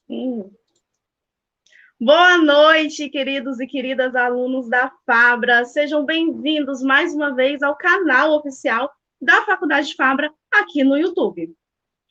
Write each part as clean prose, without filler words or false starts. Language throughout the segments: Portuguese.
Hum. Boa noite, queridos e queridas alunos da Fabra. Sejam bem-vindos mais uma vez ao canal oficial da Faculdade de Fabra aqui no YouTube.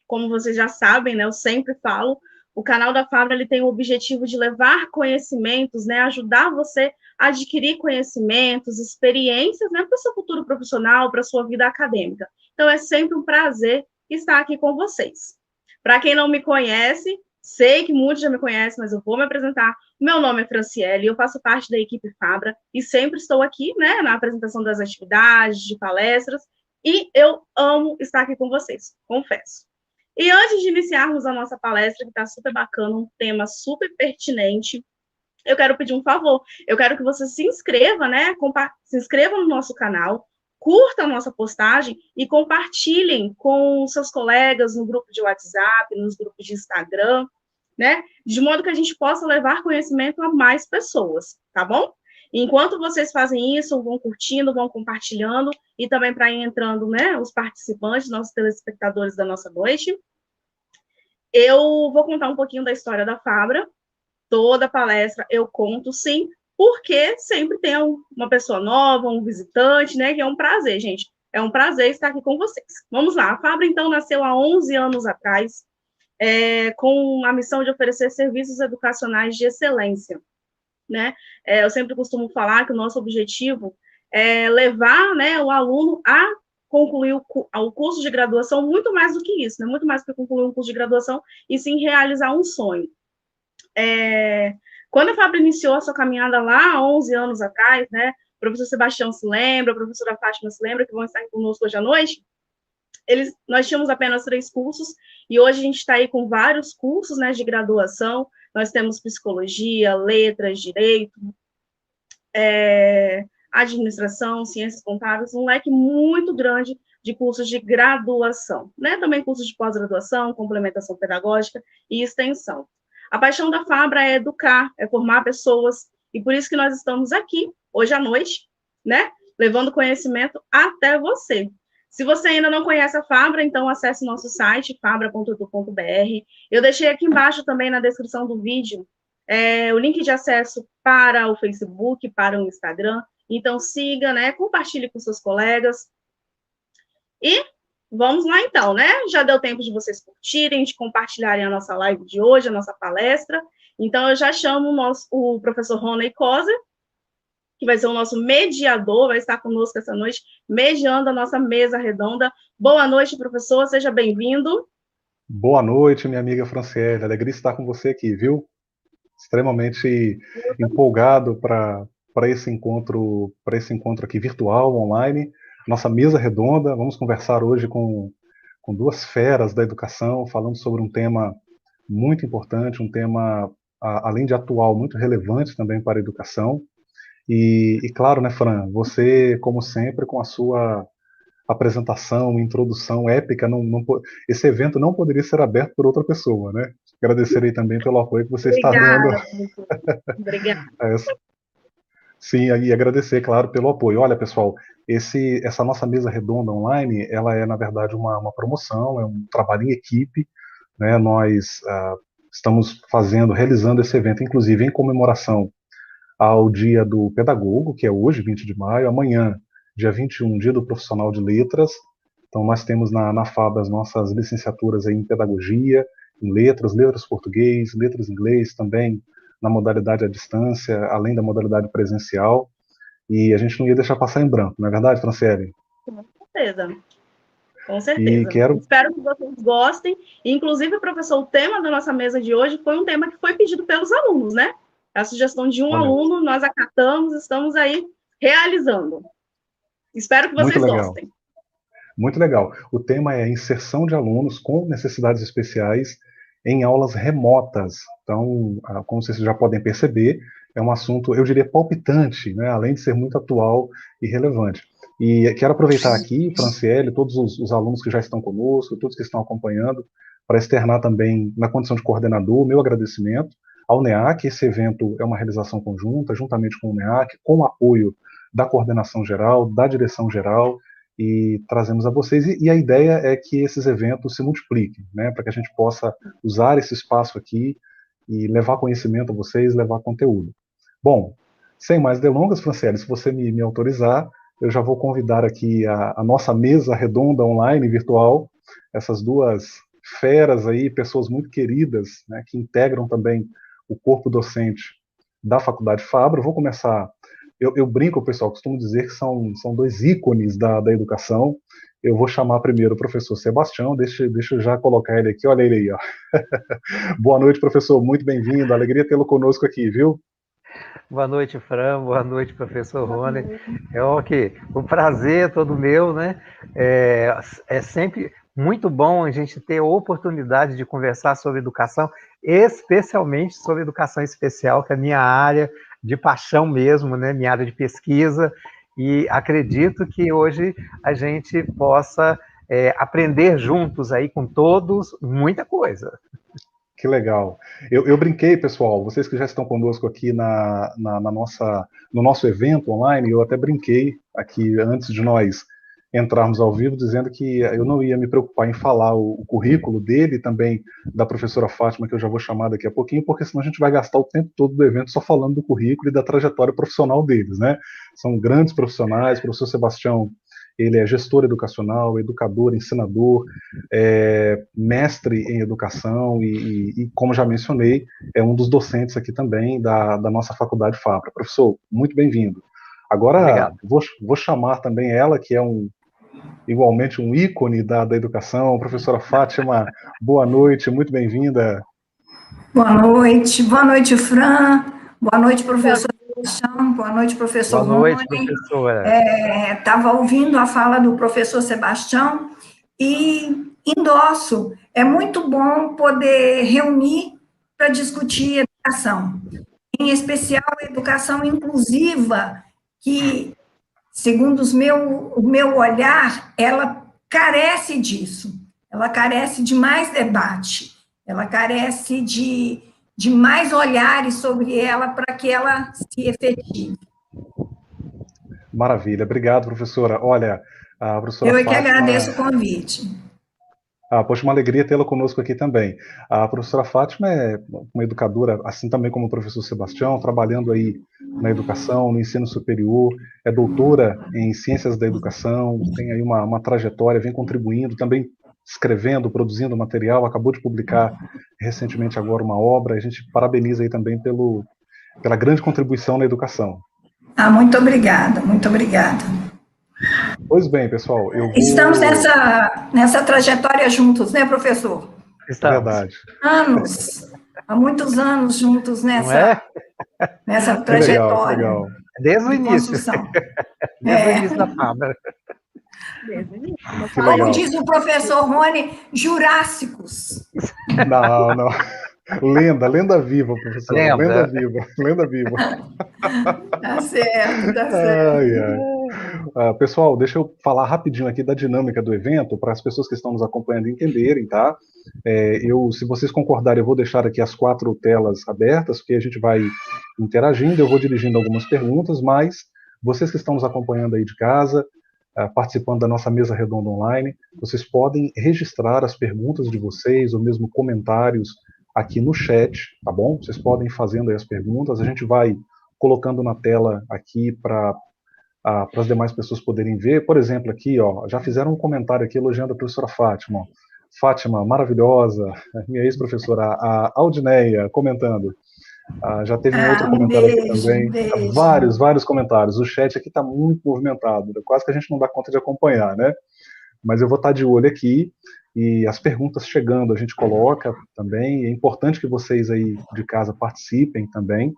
Como vocês já sabem, né, eu sempre falo, o canal da Fabra ele tem o objetivo de levar conhecimentos, né, ajudar você a adquirir conhecimentos, experiências, né, para o seu futuro profissional, para a sua vida acadêmica. Então, é sempre um prazer estar aqui com vocês. Para quem não me conhece, sei que muitos já me conhecem, mas eu vou me apresentar. Meu nome é Franciele, eu faço parte da equipe Fabra e sempre estou aqui, né, na apresentação das atividades, de palestras, e eu amo estar aqui com vocês, confesso. E antes de iniciarmos a nossa palestra, que está super bacana, um tema super pertinente, eu quero pedir um favor. Eu quero que você se inscreva, né? Se inscreva no nosso canal, curta a nossa postagem e compartilhem com seus colegas no grupo de WhatsApp, nos grupos de Instagram, né? De modo que a gente possa levar conhecimento a mais pessoas, tá bom? Enquanto vocês fazem isso, vão curtindo, vão compartilhando, e também para ir entrando, né, os participantes, nossos telespectadores da nossa noite, eu vou contar um pouquinho da história da Fabra. Toda palestra eu conto, sim, porque sempre tem uma pessoa nova, um visitante, né? Que é um prazer, gente. É um prazer estar aqui com vocês. Vamos lá. A Fabra, então, nasceu há 11 anos atrás, com a missão de oferecer serviços educacionais de excelência, né? Eu sempre costumo falar que o nosso objetivo é levar, né, o aluno a concluir o curso de graduação, muito mais do que isso, né? Muito mais do que concluir um curso de graduação, e sim realizar um sonho. Quando a Fábio iniciou a sua caminhada lá, há 11 anos atrás, né, o professor Sebastião se lembra, a professora Fátima se lembra, que vão estar conosco hoje à noite, nós tínhamos apenas 3 cursos, e hoje a gente está aí com vários cursos, né, de graduação. Nós temos psicologia, letras, direito, administração, ciências contábeis, um leque muito grande de cursos de graduação, né? Também cursos de pós-graduação, complementação pedagógica e extensão. A paixão da Fabra é educar, é formar pessoas, e por isso que nós estamos aqui, hoje à noite, né? Levando conhecimento até você. Se você ainda não conhece a Fabra, então acesse nosso site, fabra.edu.br. Eu deixei aqui embaixo também na descrição do vídeo o link de acesso para o Facebook, para o Instagram. Então, siga, né? Compartilhe com seus colegas. E vamos lá, então, né? Já deu tempo de vocês curtirem, de compartilharem a nossa live de hoje, a nossa palestra. Então, eu já chamo o professor Rony Coser, que vai ser o nosso mediador, vai estar conosco essa noite, mediando a nossa mesa redonda. Boa noite, professor, seja bem-vindo. Boa noite, minha amiga Franciele. Alegria estar com você aqui, viu? Extremamente empolgado para esse encontro aqui virtual, online. Nossa mesa redonda. Vamos conversar hoje com duas feras da educação, falando sobre um tema muito importante, um tema, além de atual, muito relevante também para a educação. E claro, né, Fran, você, como sempre, com a sua apresentação, introdução épica, esse evento não poderia ser aberto por outra pessoa, né? Agradecer aí também pelo apoio que você está dando Obrigada, professor. Obrigada. a essa. Sim, e agradecer, claro, pelo apoio. Olha, pessoal, essa nossa mesa redonda online, ela é, na verdade, uma promoção, é um trabalho em equipe, né? Nós estamos realizando esse evento, inclusive em comemoração ao Dia do Pedagogo, que é hoje, 20 de maio, amanhã, dia 21, Dia do Profissional de Letras. Então, nós temos na FAB as nossas licenciaturas em Pedagogia, em Letras Português, Letras Inglês, também na modalidade à distância, além da modalidade presencial. E a gente não ia deixar passar em branco, não é verdade, Franciele? Com certeza. Com E certeza. quero. Espero que vocês gostem. Inclusive, professor, o tema da nossa mesa de hoje foi um tema que foi pedido pelos alunos, né? A sugestão de um Olha, aluno, nós acatamos, estamos aí realizando. Espero que muito vocês legal. gostem. Muito legal. O tema é inserção de alunos com necessidades especiais em aulas remotas. Então, como vocês já podem perceber, é um assunto, eu diria, palpitante, né? Além de ser muito atual e relevante. E quero aproveitar aqui, Franciele, todos os alunos que já estão conosco, todos que estão acompanhando, para externar também, na condição de coordenador, o meu agradecimento ao NEAC. Esse evento é uma realização conjunta, juntamente com o NEAC, com o apoio da coordenação geral, da direção geral, e trazemos a vocês. E a ideia é que esses eventos se multipliquem, né, para que a gente possa usar esse espaço aqui e levar conhecimento a vocês, levar conteúdo. Bom, sem mais delongas, Franciele, se você me autorizar, eu já vou convidar aqui a nossa mesa redonda online, virtual, essas duas feras aí, pessoas muito queridas, né, que integram também o corpo docente da Faculdade Fabra. Eu vou começar, eu brinco, pessoal, costumo dizer que são dois ícones da educação. Eu vou chamar primeiro o professor Sebastião, deixa eu já colocar ele aqui, olha ele aí, ó. Boa noite, professor, muito bem-vindo, alegria tê-lo conosco aqui, viu? Boa noite, Fran. Boa noite, professor Rony. O prazer é todo meu, né? É sempre muito bom a gente ter a oportunidade de conversar sobre educação, especialmente sobre educação especial, que é a minha área de paixão mesmo, né? Minha área de pesquisa. E acredito que hoje a gente possa aprender juntos aí com todos muita coisa. Que legal. Eu brinquei, pessoal, vocês que já estão conosco aqui no nosso evento online, eu até brinquei aqui antes de nós entrarmos ao vivo, dizendo que eu não ia me preocupar em falar o currículo dele e também da professora Fátima, que eu já vou chamar daqui a pouquinho, porque senão a gente vai gastar o tempo todo do evento só falando do currículo e da trajetória profissional deles, né? São grandes profissionais, o professor Sebastião, ele é gestor educacional, educador, ensinador, mestre em educação e, como já mencionei, é um dos docentes aqui também da nossa Faculdade Fabra. Professor, muito bem-vindo. Agora, vou chamar também ela, que é igualmente um ícone da educação, professora Fátima, boa noite, muito bem-vinda. Boa noite, Fran, boa noite, professor Sebastião, boa noite, professor Rony. Boa noite, professora. Estava ouvindo a fala do professor Sebastião e endosso, é muito bom poder reunir para discutir educação, em especial a educação inclusiva, que, segundo o meu olhar, ela carece disso, ela carece de mais debate, ela carece de mais olhares sobre ela para que ela se efetive. Maravilha, obrigado, professora. Olha, a professora Eu Fátima... que agradeço o convite. Poxa, uma alegria tê-la conosco aqui também. A professora Fátima é uma educadora, assim também como o professor Sebastião, trabalhando aí na educação, no ensino superior, é doutora em ciências da educação, tem aí uma trajetória, vem contribuindo, também escrevendo, produzindo material, acabou de publicar recentemente agora uma obra, a gente parabeniza aí também pela grande contribuição na educação. Muito obrigada, muito obrigada. Pois bem, pessoal, eu vou... Estamos nessa trajetória juntos, né, professor? Estamos. Verdade. Há muitos anos juntos nessa trajetória. Legal. Desde o início. Desde o início da Fabra. Como diz o professor Rony, jurássicos. Não. Lenda viva, professor. Lenda viva. Tá certo. Pessoal, deixa eu falar rapidinho aqui da dinâmica do evento, para as pessoas que estão nos acompanhando entenderem, tá? Se vocês concordarem, eu vou deixar aqui as 4 telas abertas, porque a gente vai interagindo, eu vou dirigindo algumas perguntas, mas vocês que estão nos acompanhando aí de casa, participando da nossa mesa redonda online, vocês podem registrar as perguntas de vocês, ou mesmo comentários aqui no chat, tá bom? Vocês podem ir fazendo aí as perguntas, a gente vai colocando na tela aqui para as demais pessoas poderem ver. Por exemplo, aqui, ó, já fizeram um comentário aqui elogiando a professora Fátima. Fátima, maravilhosa, minha ex-professora, a Aldineia, comentando. Já teve um outro comentário aqui também. Beijo. Vários comentários. O chat aqui está muito movimentado, quase que a gente não dá conta de acompanhar, né? Mas eu vou estar de olho aqui, e as perguntas chegando a gente coloca também. É importante que vocês aí de casa participem também.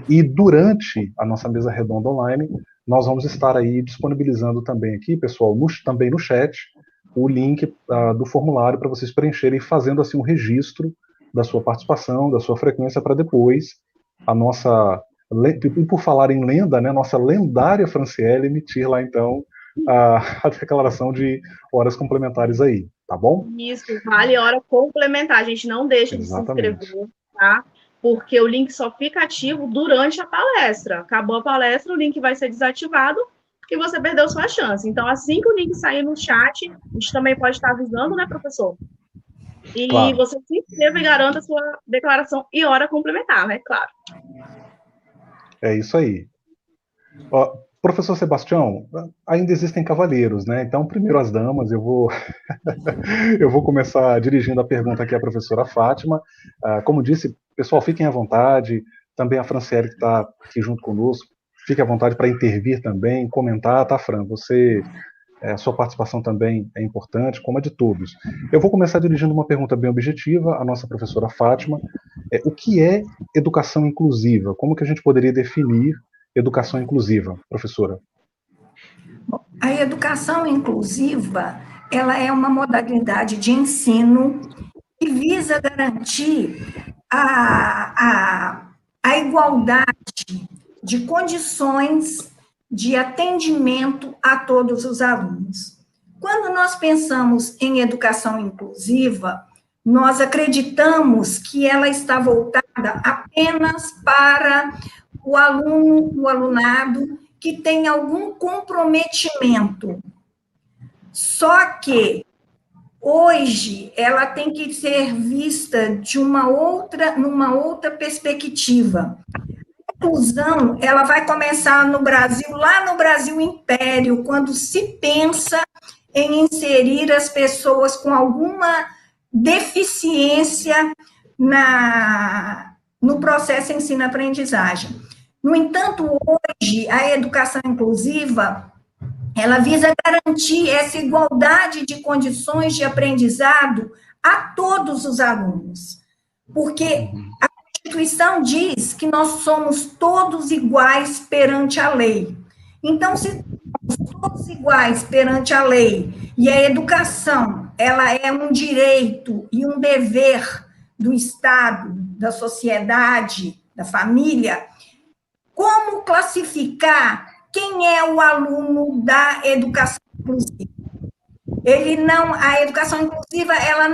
E durante a nossa mesa redonda online, nós vamos estar aí disponibilizando também aqui, pessoal, também no chat, o link do formulário para vocês preencherem, fazendo assim um registro da sua participação, da sua frequência, para depois a nossa, e por falar em lenda, né, nossa lendária Franciele emitir lá então a declaração de horas complementares aí, tá bom? Isso, vale hora complementar, a gente não deixa de se inscrever, tá? Porque o link só fica ativo durante a palestra. Acabou a palestra, o link vai ser desativado e você perdeu sua chance. Então, assim que o link sair no chat, a gente também pode estar avisando, né, professor? E Claro, você se inscreva e garanta a sua declaração e hora complementar, né? Claro. é isso aí. Ó, professor Sebastião, ainda existem cavalheiros, né? Então, primeiro as damas, eu vou começar dirigindo a pergunta aqui à professora Fátima. Como disse, pessoal, fiquem à vontade. Também a Franciele, que está aqui junto conosco, fique à vontade para intervir também, comentar, tá, Fran? A sua participação também é importante, como a de todos. Eu vou começar dirigindo uma pergunta bem objetiva à nossa professora Fátima. O que é educação inclusiva? Como que a gente poderia definir educação inclusiva, professora? A educação inclusiva, ela é uma modalidade de ensino que visa garantir a igualdade de condições de atendimento a todos os alunos. Quando nós pensamos em educação inclusiva, nós acreditamos que ela está voltada apenas para o aluno, o alunado que tem algum comprometimento. Só que hoje ela tem que ser vista de numa outra perspectiva. A inclusão, ela vai começar no Brasil, lá no Brasil Império, quando se pensa em inserir as pessoas com alguma deficiência no processo ensino-aprendizagem. No entanto, hoje, a educação inclusiva, ela visa garantir essa igualdade de condições de aprendizado a todos os alunos, porque a Constituição diz que nós somos todos iguais perante a lei. Então, se somos todos iguais perante a lei e a educação, ela é um direito e um dever do Estado, da sociedade, da família, como classificar quem é o aluno da educação inclusiva? A educação inclusiva, ela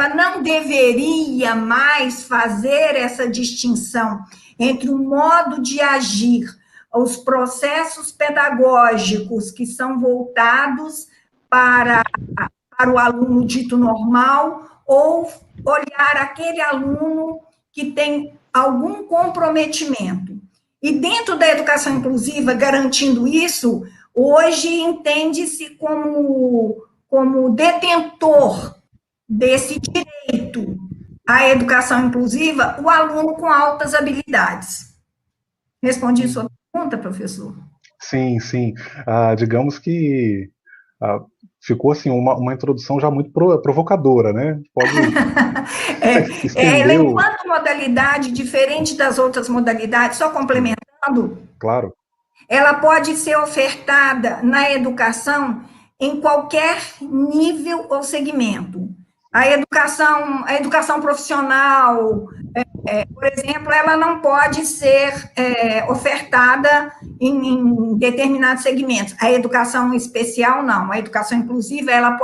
não deveria mais fazer essa distinção entre o modo de agir, os processos pedagógicos que são voltados para o aluno dito normal, ou olhar aquele aluno que tem algum comprometimento. E dentro da educação inclusiva, garantindo isso, hoje entende-se como detentor desse direito à educação inclusiva o aluno com altas habilidades. Respondi sua pergunta, professor? Sim, sim. Digamos que ficou assim uma introdução já muito provocadora, né? Pode Ela, estender enquanto modalidade diferente das outras modalidades, só complementando, Claro. ela pode ser ofertada na educação em qualquer nível ou segmento. A educação profissional, por exemplo, ela não pode ser ofertada em determinados segmentos. A educação especial, não. A educação inclusiva, ela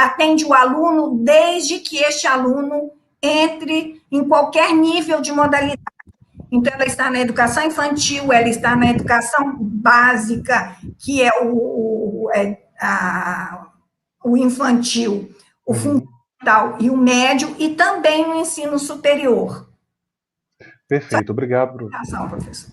atende o aluno desde que este aluno entre em qualquer nível de modalidade. Então, ela está na educação infantil, ela está na educação básica, que é o infantil, o fundamental e o médio, e também no ensino superior. Perfeito, obrigado. Professor.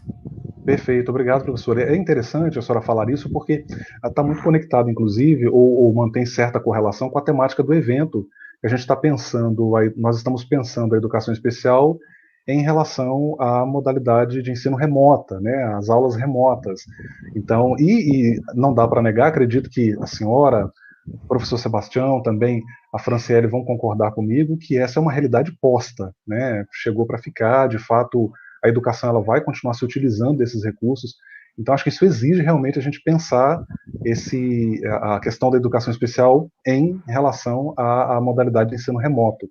Perfeito, obrigado, professor. É interessante a senhora falar isso porque está muito conectado, inclusive, ou mantém certa correlação com a temática do evento que a gente está pensando. Nós estamos pensando a educação especial em relação à modalidade de ensino remota, né, as aulas remotas. Então, e não dá para negar, acredito que a senhora, o professor Sebastião, também a Franciele vão concordar comigo que essa é uma realidade posta, né, chegou para ficar, de fato, a educação ela vai continuar se utilizando desses recursos. Então, acho que isso exige realmente a gente pensar a questão da educação especial em relação à modalidade de ensino remoto.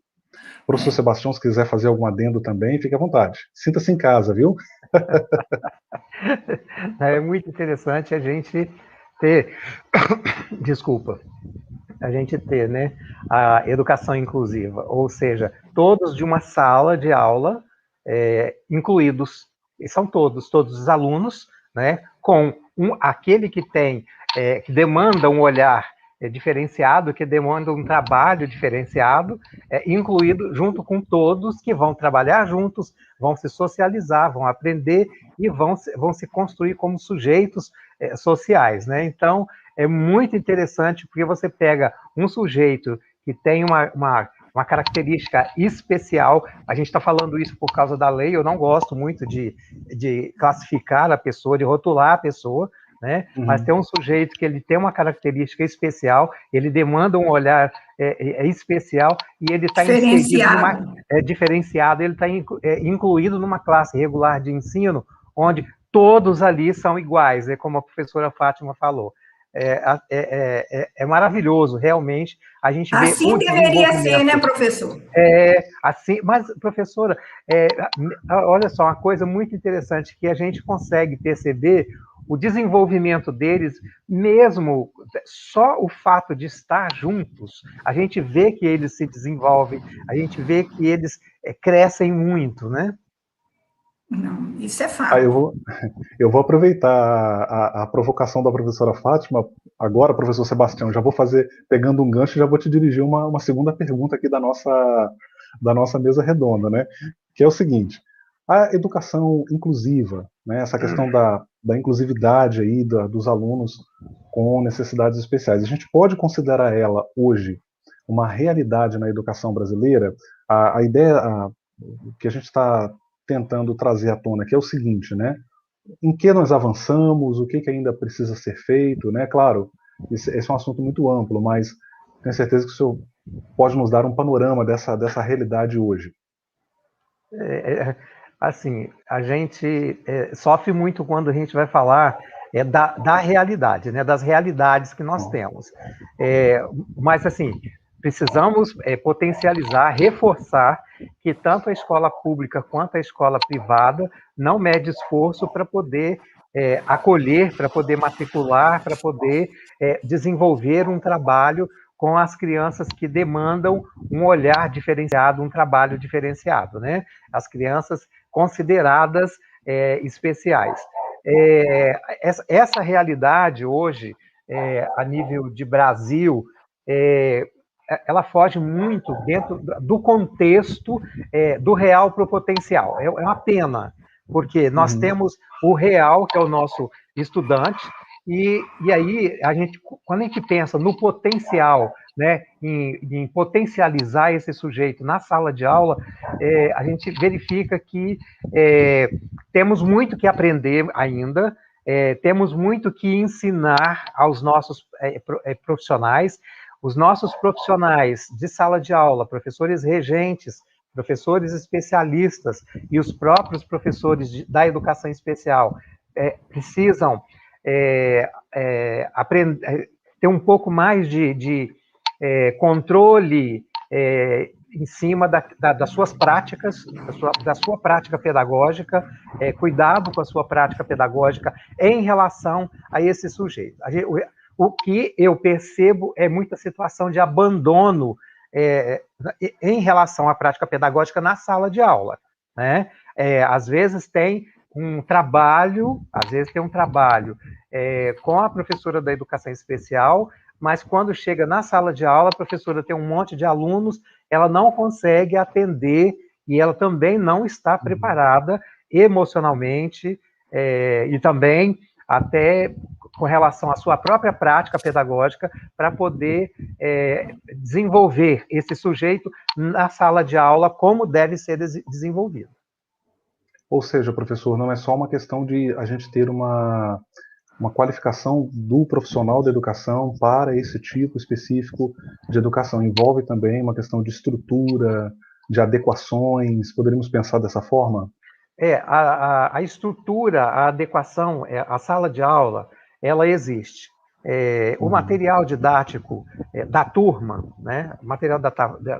Professor Sebastião, se quiser fazer algum adendo também, fique à vontade. Sinta-se em casa, viu? É muito interessante a gente ter, desculpa, a gente ter, né, a educação inclusiva, ou seja, todos de uma sala de aula incluídos, e são todos os alunos, né, com aquele que tem, que demanda um olhar diferenciado, que demanda um trabalho diferenciado, incluído junto com todos que vão trabalhar juntos, vão se socializar, vão aprender e vão se construir como sujeitos sociais, né? Então, é muito interessante, porque você pega um sujeito que tem uma característica especial. A gente está falando isso por causa da lei. Eu não gosto muito de classificar a pessoa, de rotular a pessoa, né? Mas tem um sujeito que ele tem uma característica especial, ele demanda um olhar especial, e ele está diferenciado, ele está incluído numa classe regular de ensino, onde todos ali são iguais, como a professora Fátima falou. É maravilhoso, realmente, a gente vê assim deveria ser, né, professor? Assim, mas, professora, olha só, uma coisa muito interessante, que a gente consegue perceber o desenvolvimento deles, mesmo só o fato de estar juntos, a gente vê que eles se desenvolvem, a gente vê que eles crescem muito, né? Não, isso é fato. Eu vou aproveitar a provocação da professora Fátima. Agora, professor Sebastião, já vou fazer, pegando um gancho, já vou te dirigir uma segunda pergunta aqui da nossa mesa redonda, né? Que é o seguinte: a educação inclusiva, né? Essa questão da inclusividade aí dos alunos com necessidades especiais, a gente pode considerar ela hoje uma realidade na educação brasileira? A ideia que a gente está tentando trazer à tona, que é o seguinte, né? Em que nós avançamos, o que ainda precisa ser feito, né? Claro, esse é um assunto muito amplo, mas tenho certeza que o senhor pode nos dar um panorama dessa realidade hoje. Assim, a gente sofre muito quando a gente vai falar da realidade, né? Das realidades que nós temos. Mas, assim, precisamos potencializar, reforçar que tanto a escola pública quanto a escola privada não mede esforço para poder acolher, para poder matricular, para poder desenvolver um trabalho com as crianças que demandam um olhar diferenciado, um trabalho diferenciado, né? As crianças consideradas especiais. Essa realidade hoje, a nível de Brasil, ela foge muito dentro do contexto do real para o potencial. É uma pena, porque nós temos o real, que é o nosso estudante, e aí, quando a gente pensa no potencial, né, em potencializar esse sujeito na sala de aula, a gente verifica que temos muito que aprender ainda, temos muito que ensinar aos nossos profissionais. Os nossos profissionais de sala de aula, professores regentes, professores especialistas e os próprios professores da educação especial precisam aprender, ter um pouco mais de controle em cima das suas práticas, da sua prática pedagógica, cuidado com a sua prática pedagógica em relação a esse sujeito. O que eu percebo é muita situação de abandono em relação à prática pedagógica na sala de aula, né? Às vezes tem um trabalho com a professora da educação especial, mas quando chega na sala de aula, a professora tem um monte de alunos, ela não consegue atender, e ela também não está preparada emocionalmente, e também até com relação à sua própria prática pedagógica, para poder desenvolver esse sujeito na sala de aula como deve ser desenvolvido. Ou seja, professor, não é só uma questão de a gente ter uma qualificação do profissional da educação para esse tipo específico de educação. Envolve também uma questão de estrutura, de adequações. Poderíamos pensar dessa forma? A estrutura, a adequação, a sala de aula, ela existe. O material didático da turma, né? O material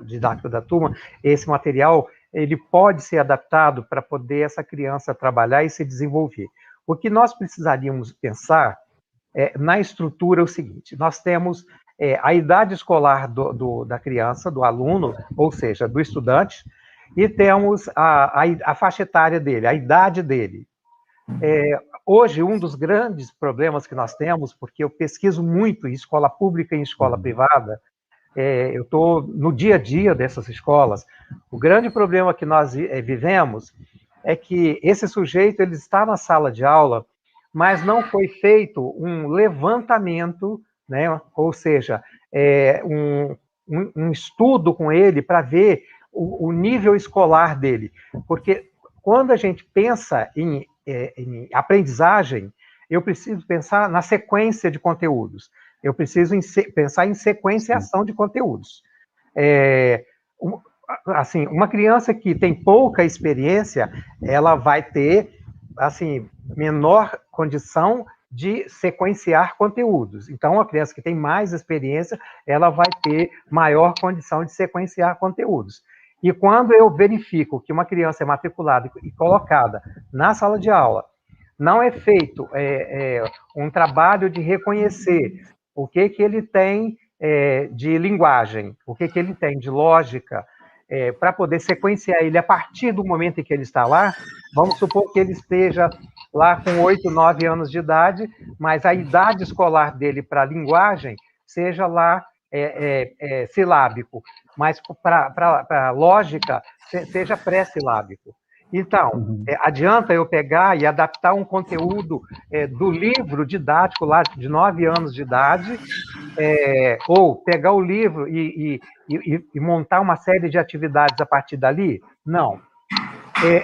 didático da turma, esse material, ele pode ser adaptado para poder essa criança trabalhar e se desenvolver. O que nós precisaríamos pensar na estrutura é o seguinte: nós temos a idade escolar da criança, do aluno, ou seja, do estudante, e temos a faixa etária dele, a idade dele. Hoje, um dos grandes problemas que nós temos, porque eu pesquiso muito em escola pública e em escola privada, eu estou no dia a dia dessas escolas, o grande problema que nós vivemos é que esse sujeito ele está na sala de aula, mas não foi feito um levantamento, né? Ou seja, um estudo com ele para ver o nível escolar dele. Porque quando a gente pensa em aprendizagem, eu preciso pensar na sequência de conteúdos. Eu preciso pensar em sequenciação de conteúdos. Assim, uma criança que tem pouca experiência, ela vai ter, assim, menor condição de sequenciar conteúdos. Então, a criança que tem mais experiência, ela vai ter maior condição de sequenciar conteúdos. E quando eu verifico que uma criança é matriculada e colocada na sala de aula, não é feito um trabalho de reconhecer o que ele tem de linguagem, o que ele tem de lógica, para poder sequenciar ele a partir do momento em que ele está lá. Vamos supor que ele esteja lá com 8, 9 anos de idade, mas a idade escolar dele para a linguagem seja lá silábico, mas para a lógica seja pré-silábico. Então, adianta eu pegar e adaptar um conteúdo do livro didático lá de 9 anos de idade, ou pegar o livro e montar uma série de atividades a partir dali? Não.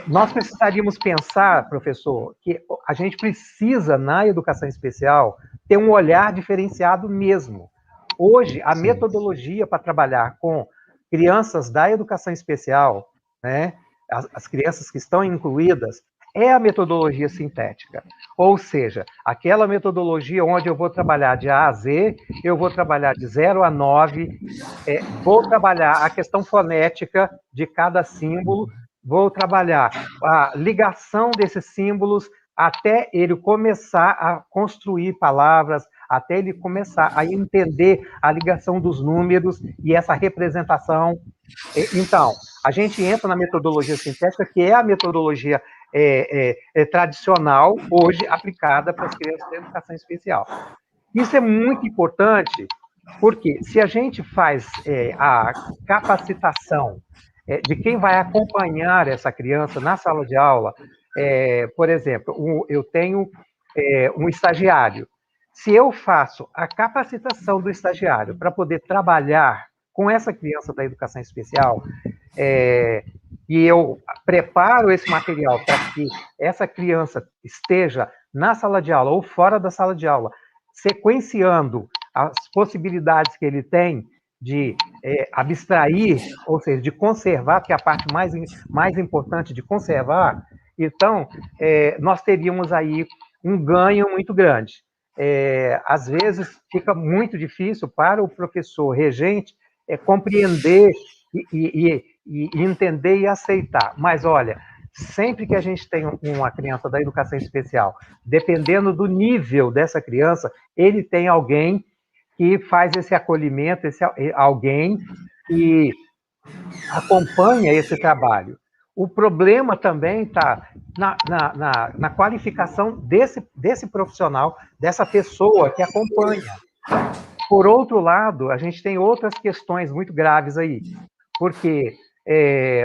Nós precisaríamos pensar, professor, que a gente precisa, na educação especial, ter um olhar diferenciado mesmo. Hoje, a metodologia para trabalhar com crianças da educação especial, né, as crianças que estão incluídas, é a metodologia sintética. Ou seja, aquela metodologia onde eu vou trabalhar de A a Z, eu vou trabalhar de 0 a 9, vou trabalhar a questão fonética de cada símbolo, vou trabalhar a ligação desses símbolos até ele começar a construir palavras, até ele começar a entender a ligação dos números e essa representação. Então, a gente entra na metodologia sintética, que é a metodologia tradicional, hoje aplicada para as crianças da educação especial. Isso é muito importante, porque se a gente faz a capacitação de quem vai acompanhar essa criança na sala de aula, por exemplo, eu tenho um estagiário. Se eu faço a capacitação do estagiário para poder trabalhar com essa criança da educação especial, e eu preparo esse material para que essa criança esteja na sala de aula ou fora da sala de aula, sequenciando as possibilidades que ele tem de abstrair, ou seja, de conservar, que é a parte mais importante de conservar, então, nós teríamos aí um ganho muito grande. Às vezes, fica muito difícil para o professor regente compreender e entender e aceitar. Mas, olha, sempre que a gente tem uma criança da educação especial, dependendo do nível dessa criança, ele tem alguém que faz esse acolhimento, alguém que acompanha esse trabalho. O problema também está na qualificação desse profissional, dessa pessoa que acompanha. Por outro lado, a gente tem outras questões muito graves aí, porque,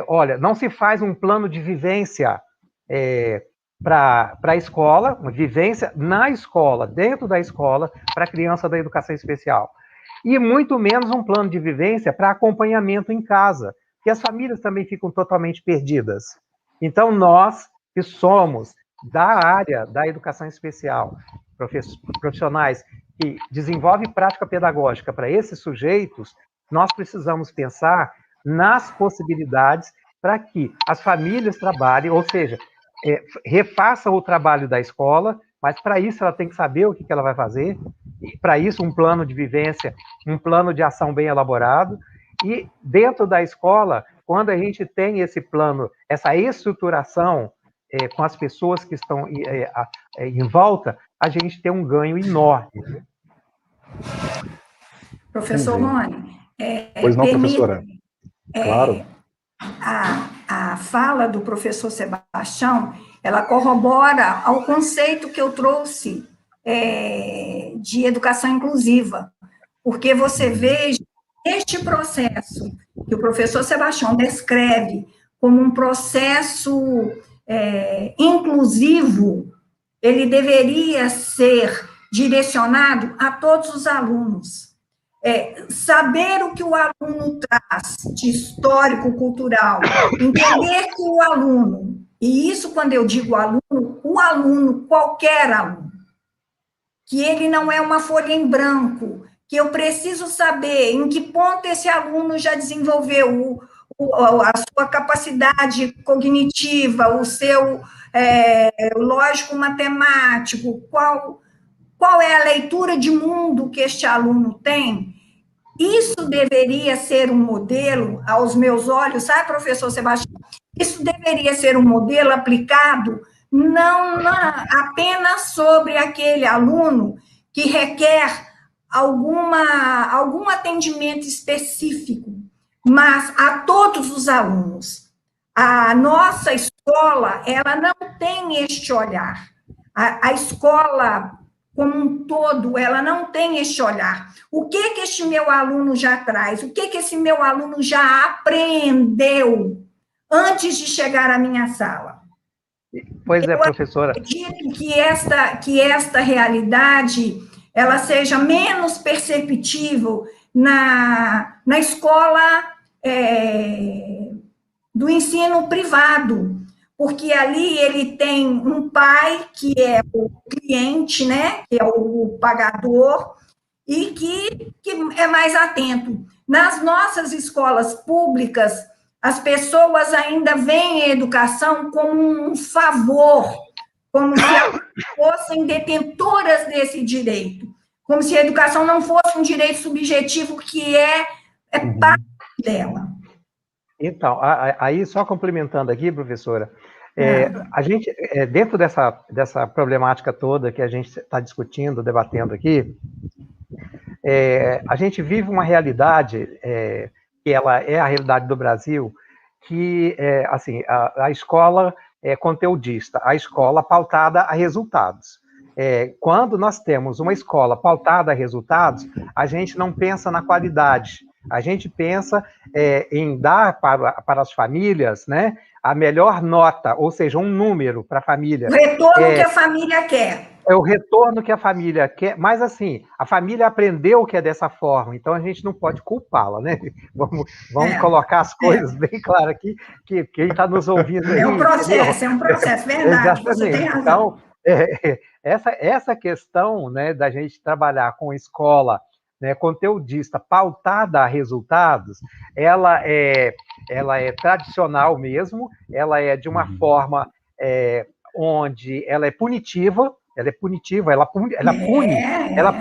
olha, não se faz um plano de vivência para a escola, uma vivência na escola, dentro da escola, para a criança da educação especial. E muito menos um plano de vivência para acompanhamento em casa, que as famílias também ficam totalmente perdidas. Então, nós que somos da área da educação especial, profissionais que desenvolvem prática pedagógica para esses sujeitos, nós precisamos pensar nas possibilidades para que as famílias trabalhem, ou seja, refaçam o trabalho da escola, mas para isso ela tem que saber o que ela vai fazer, e para isso um plano de vivência, um plano de ação bem elaborado, e dentro da escola, quando a gente tem esse plano, essa estruturação com as pessoas que estão em volta, a gente tem um ganho enorme. Professor Rony, pois não, professora? Claro. A fala do professor Sebastião, ela corrobora ao conceito que eu trouxe de educação inclusiva, porque você veja este processo que o professor Sebastião descreve como um processo inclusivo, ele deveria ser direcionado a todos os alunos. Saber o que o aluno traz de histórico-cultural, entender que o aluno, e isso quando eu digo aluno, qualquer aluno, que ele não é uma folha em branco, que eu preciso saber em que ponto esse aluno já desenvolveu a sua capacidade cognitiva, o seu lógico-matemático, qual é a leitura de mundo que este aluno tem. Isso deveria ser um modelo, aos meus olhos, sabe, professor Sebastião? Isso deveria ser um modelo aplicado não apenas sobre aquele aluno que requer algum atendimento específico, mas a todos os alunos. A nossa escola, ela não tem este olhar. A escola, como um todo, ela não tem este olhar. O que este meu aluno já traz? O que esse meu aluno já aprendeu antes de chegar à minha sala? Pois é, professora. Eu acredito que esta realidade ela seja menos perceptível na escola do ensino privado, porque ali ele tem um pai que é o cliente, né, que é o pagador, e que é mais atento. Nas nossas escolas públicas, as pessoas ainda veem a educação como um favor, como se elas fossem detentoras desse direito, como se a educação não fosse um direito subjetivo que é parte dela. Então, aí só complementando aqui, professora, a gente, dentro dessa problemática toda que a gente está discutindo, debatendo aqui, a gente vive uma realidade, que ela é a realidade do Brasil, que, assim, a escola é conteudista, a escola pautada a resultados. Quando nós temos uma escola pautada a resultados, a gente não pensa na qualidade, a gente pensa em dar para as famílias, né, a melhor nota, ou seja, um número para a família. O retorno que a família quer. É o retorno que a família quer, mas assim, a família aprendeu que é dessa forma, então a gente não pode culpá-la, né? Vamos colocar as coisas bem claras aqui, que quem está nos ouvindo aí... É um processo, verdade, você tem razão. Então, essa questão, né, da gente trabalhar com escola, né, conteudista, pautada a resultados, ela é tradicional mesmo, ela é de uma forma onde ela é punitiva, ela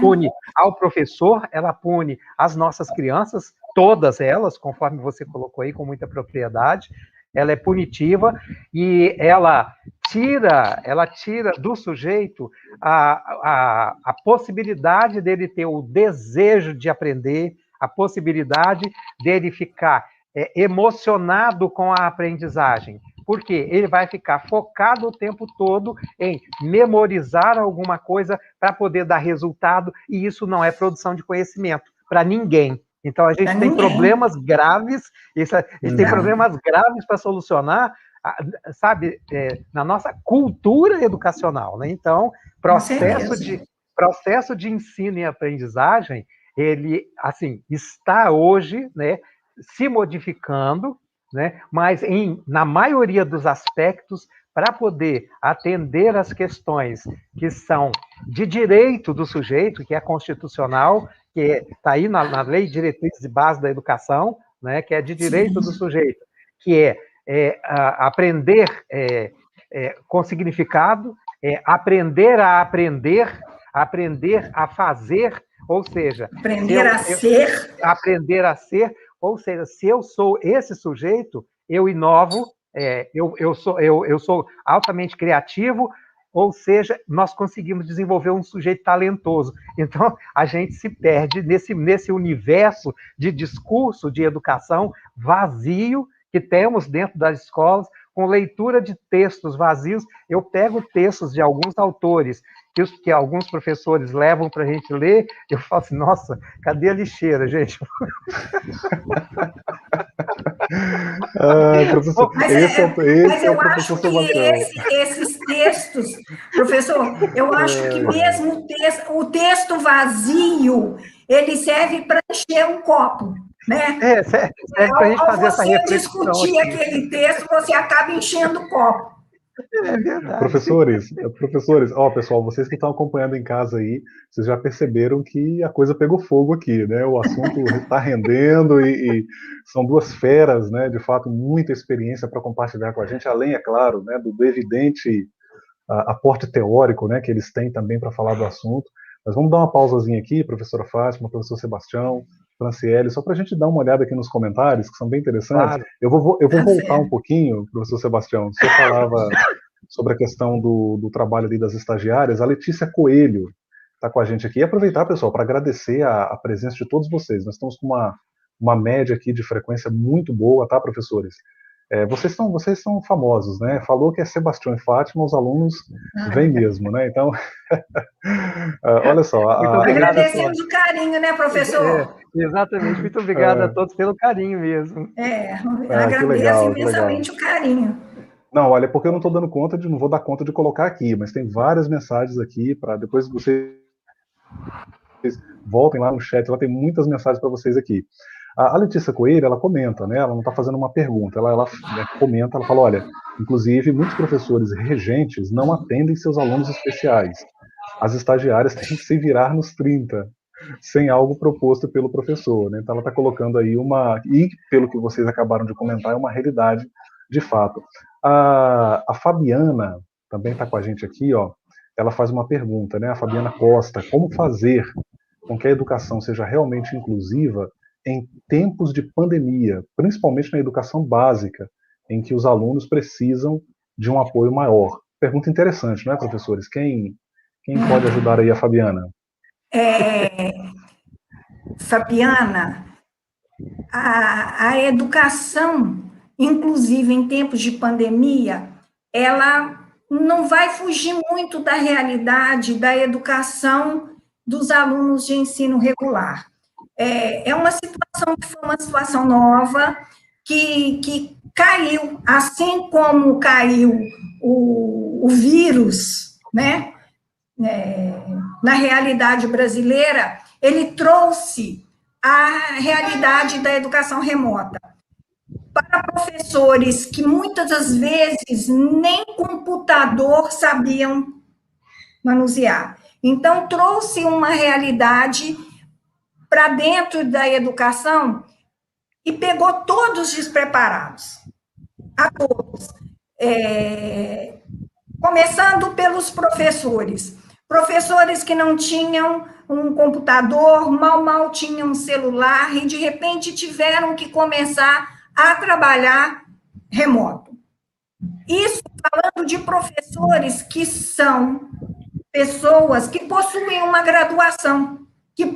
pune ao professor, ela pune as nossas crianças, todas elas, conforme você colocou aí com muita propriedade, ela é punitiva e ela tira do sujeito a possibilidade dele ter o desejo de aprender, a possibilidade dele ficar emocionado com a aprendizagem. Porque ele vai ficar focado o tempo todo em memorizar alguma coisa para poder dar resultado, e isso não é produção de conhecimento para ninguém. Então, a gente tem problemas graves, tem problemas graves para solucionar, sabe, na nossa cultura educacional, né? Então, processo de ensino e aprendizagem, ele, assim, está hoje, né, se modificando, né, mas na maioria dos aspectos, para poder atender as questões que são de direito do sujeito, que é constitucional, que está aí na Lei de Diretrizes e Bases da Educação, né, que é de direito do sujeito, que aprender com significado, aprender a aprender, aprender a fazer, ou seja... Aprender a ser, ou seja, se eu sou esse sujeito, eu inovo, eu sou altamente criativo, ou seja, nós conseguimos desenvolver um sujeito talentoso. Então, a gente se perde nesse universo de discurso de educação vazio que temos dentro das escolas, com leitura de textos vazios. Eu pego textos de alguns autores que alguns professores levam para a gente ler, eu falo assim, nossa, cadê a lixeira, gente? Professor, mas eu o acho professor que Sebastião. esses textos, professor, eu acho que mesmo o texto vazio, ele serve para encher um copo, né? Serve para a gente fazer essa reflexão. Você discutir aquele texto, você acaba enchendo o copo. É verdade. Professores, pessoal, vocês que estão acompanhando em casa aí, vocês já perceberam que a coisa pegou fogo aqui, né? O assunto está rendendo e são duas feras, né? De fato, muita experiência para compartilhar com a gente, além, é claro, né, do evidente aporte teórico, né, que eles têm também para falar do assunto. Mas vamos dar uma pausazinha aqui, professora Fátima, professor Sebastião, Franciele, só para a gente dar uma olhada aqui nos comentários, que são bem interessantes. Claro. Eu vou voltar um pouquinho, professor Sebastião. O senhor falava sobre a questão do trabalho ali das estagiárias. A Letícia Coelho está com a gente aqui. E aproveitar, pessoal, para agradecer a presença de todos vocês. Nós estamos com uma média aqui de frequência muito boa, tá, professores? Vocês são famosos, né? Falou que é Sebastião e Fátima, os alunos vêm mesmo, né? Então, olha só. Agradecemos o carinho, né, professor? Exatamente, muito obrigado a todos pelo carinho mesmo. Agradeço imensamente o carinho. Não, olha, porque eu não estou dando conta não vou dar conta de colocar aqui, mas tem várias mensagens aqui para depois vocês voltem lá no chat, lá tem muitas mensagens para vocês aqui. A Letícia Coelho, ela comenta, né? Ela não está fazendo uma pergunta, ela comenta, ela fala, olha, inclusive muitos professores regentes não atendem seus alunos especiais. As estagiárias têm que se virar nos 30, sem algo proposto pelo professor, né? Então ela está colocando aí e pelo que vocês acabaram de comentar, é uma realidade de fato. A Fabiana também está com a gente aqui, ó. Ela faz uma pergunta, né? A Fabiana Costa, como fazer com que a educação seja realmente inclusiva em tempos de pandemia, principalmente na educação básica, em que os alunos precisam de um apoio maior? Pergunta interessante, não é, professores? Quem pode ajudar aí a Fabiana? Fabiana, a educação, inclusive em tempos de pandemia, ela não vai fugir muito da realidade da educação dos alunos de ensino regular. É uma situação que foi uma situação nova, que caiu, assim como caiu o vírus, né? Na realidade brasileira, ele trouxe a realidade da educação remota. Para professores que muitas das vezes nem computador sabiam manusear. Então, trouxe uma realidade para dentro da educação e pegou todos despreparados, a todos. Começando pelos professores. Professores que não tinham um computador, mal tinham um celular e, de repente, tiveram que começar a trabalhar remoto. Isso falando de professores que são pessoas que possuem uma graduação, que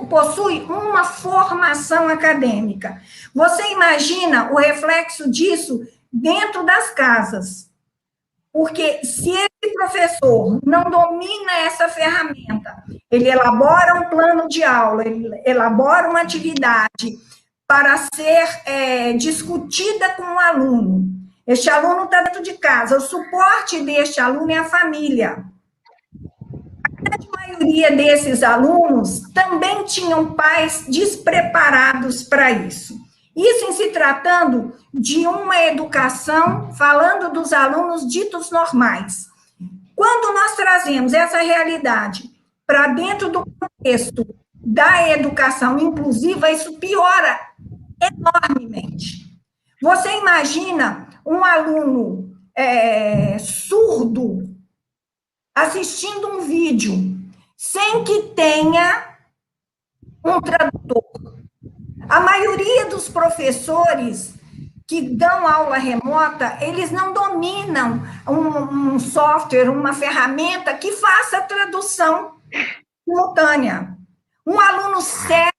possuem uma formação acadêmica. Você imagina o reflexo disso dentro das casas. Porque se esse professor não domina essa ferramenta, ele elabora um plano de aula, ele elabora uma atividade para ser discutida com o aluno. Este aluno está dentro de casa, o suporte deste aluno é a família. A grande maioria desses alunos também tinham pais despreparados para isso. Isso em se tratando de uma educação, falando dos alunos ditos normais. Quando nós trazemos essa realidade para dentro do contexto da educação inclusiva, isso piora enormemente. Você imagina um aluno surdo assistindo um vídeo sem que tenha um tradutor. A maioria dos professores que dão aula remota, eles não dominam um software, uma ferramenta que faça a tradução simultânea. Um aluno cego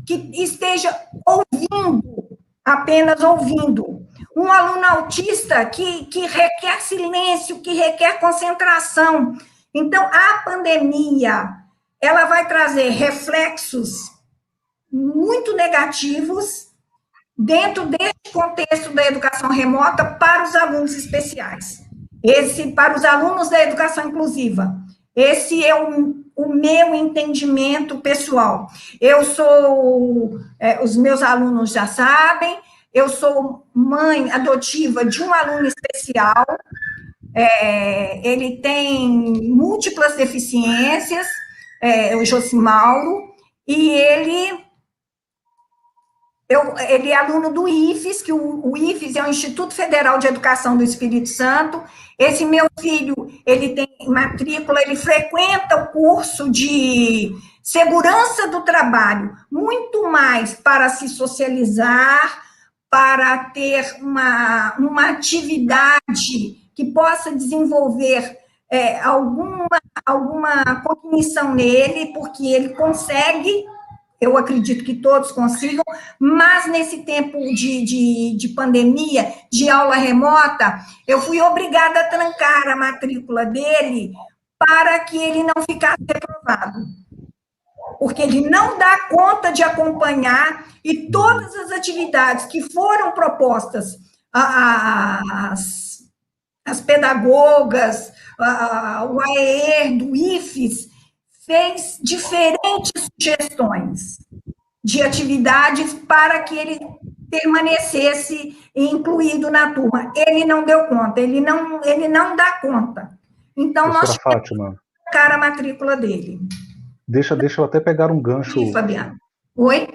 que esteja ouvindo, apenas ouvindo. um aluno autista que requer silêncio, que requer concentração. Então, a pandemia, ela vai trazer reflexos muito negativos dentro desse contexto da educação remota para os alunos especiais. Para os alunos da educação inclusiva. Esse é o meu entendimento pessoal. Os meus alunos já sabem, eu sou mãe adotiva de um aluno especial, ele tem múltiplas deficiências, o Josimauro, e ele é aluno do IFES, que o IFES é o Instituto Federal de Educação do Espírito Santo. Esse meu filho, ele tem matrícula, ele frequenta o curso de segurança do trabalho, muito mais para se socializar, para ter uma atividade que possa desenvolver alguma cognição nele, porque ele consegue. Eu acredito que todos consigam, mas nesse tempo de pandemia, de aula remota, eu fui obrigada a trancar a matrícula dele para que ele não ficasse reprovado. Porque ele não dá conta de acompanhar e todas as atividades que foram propostas as pedagogas, o AER do IFES, fez diferentes sugestões de atividades para que ele permanecesse incluído na turma. Ele não deu conta, ele não dá conta. Então, nós tivemos que trocar a matrícula dele. Deixa eu até pegar um gancho. Sim, Fabiana. Oi?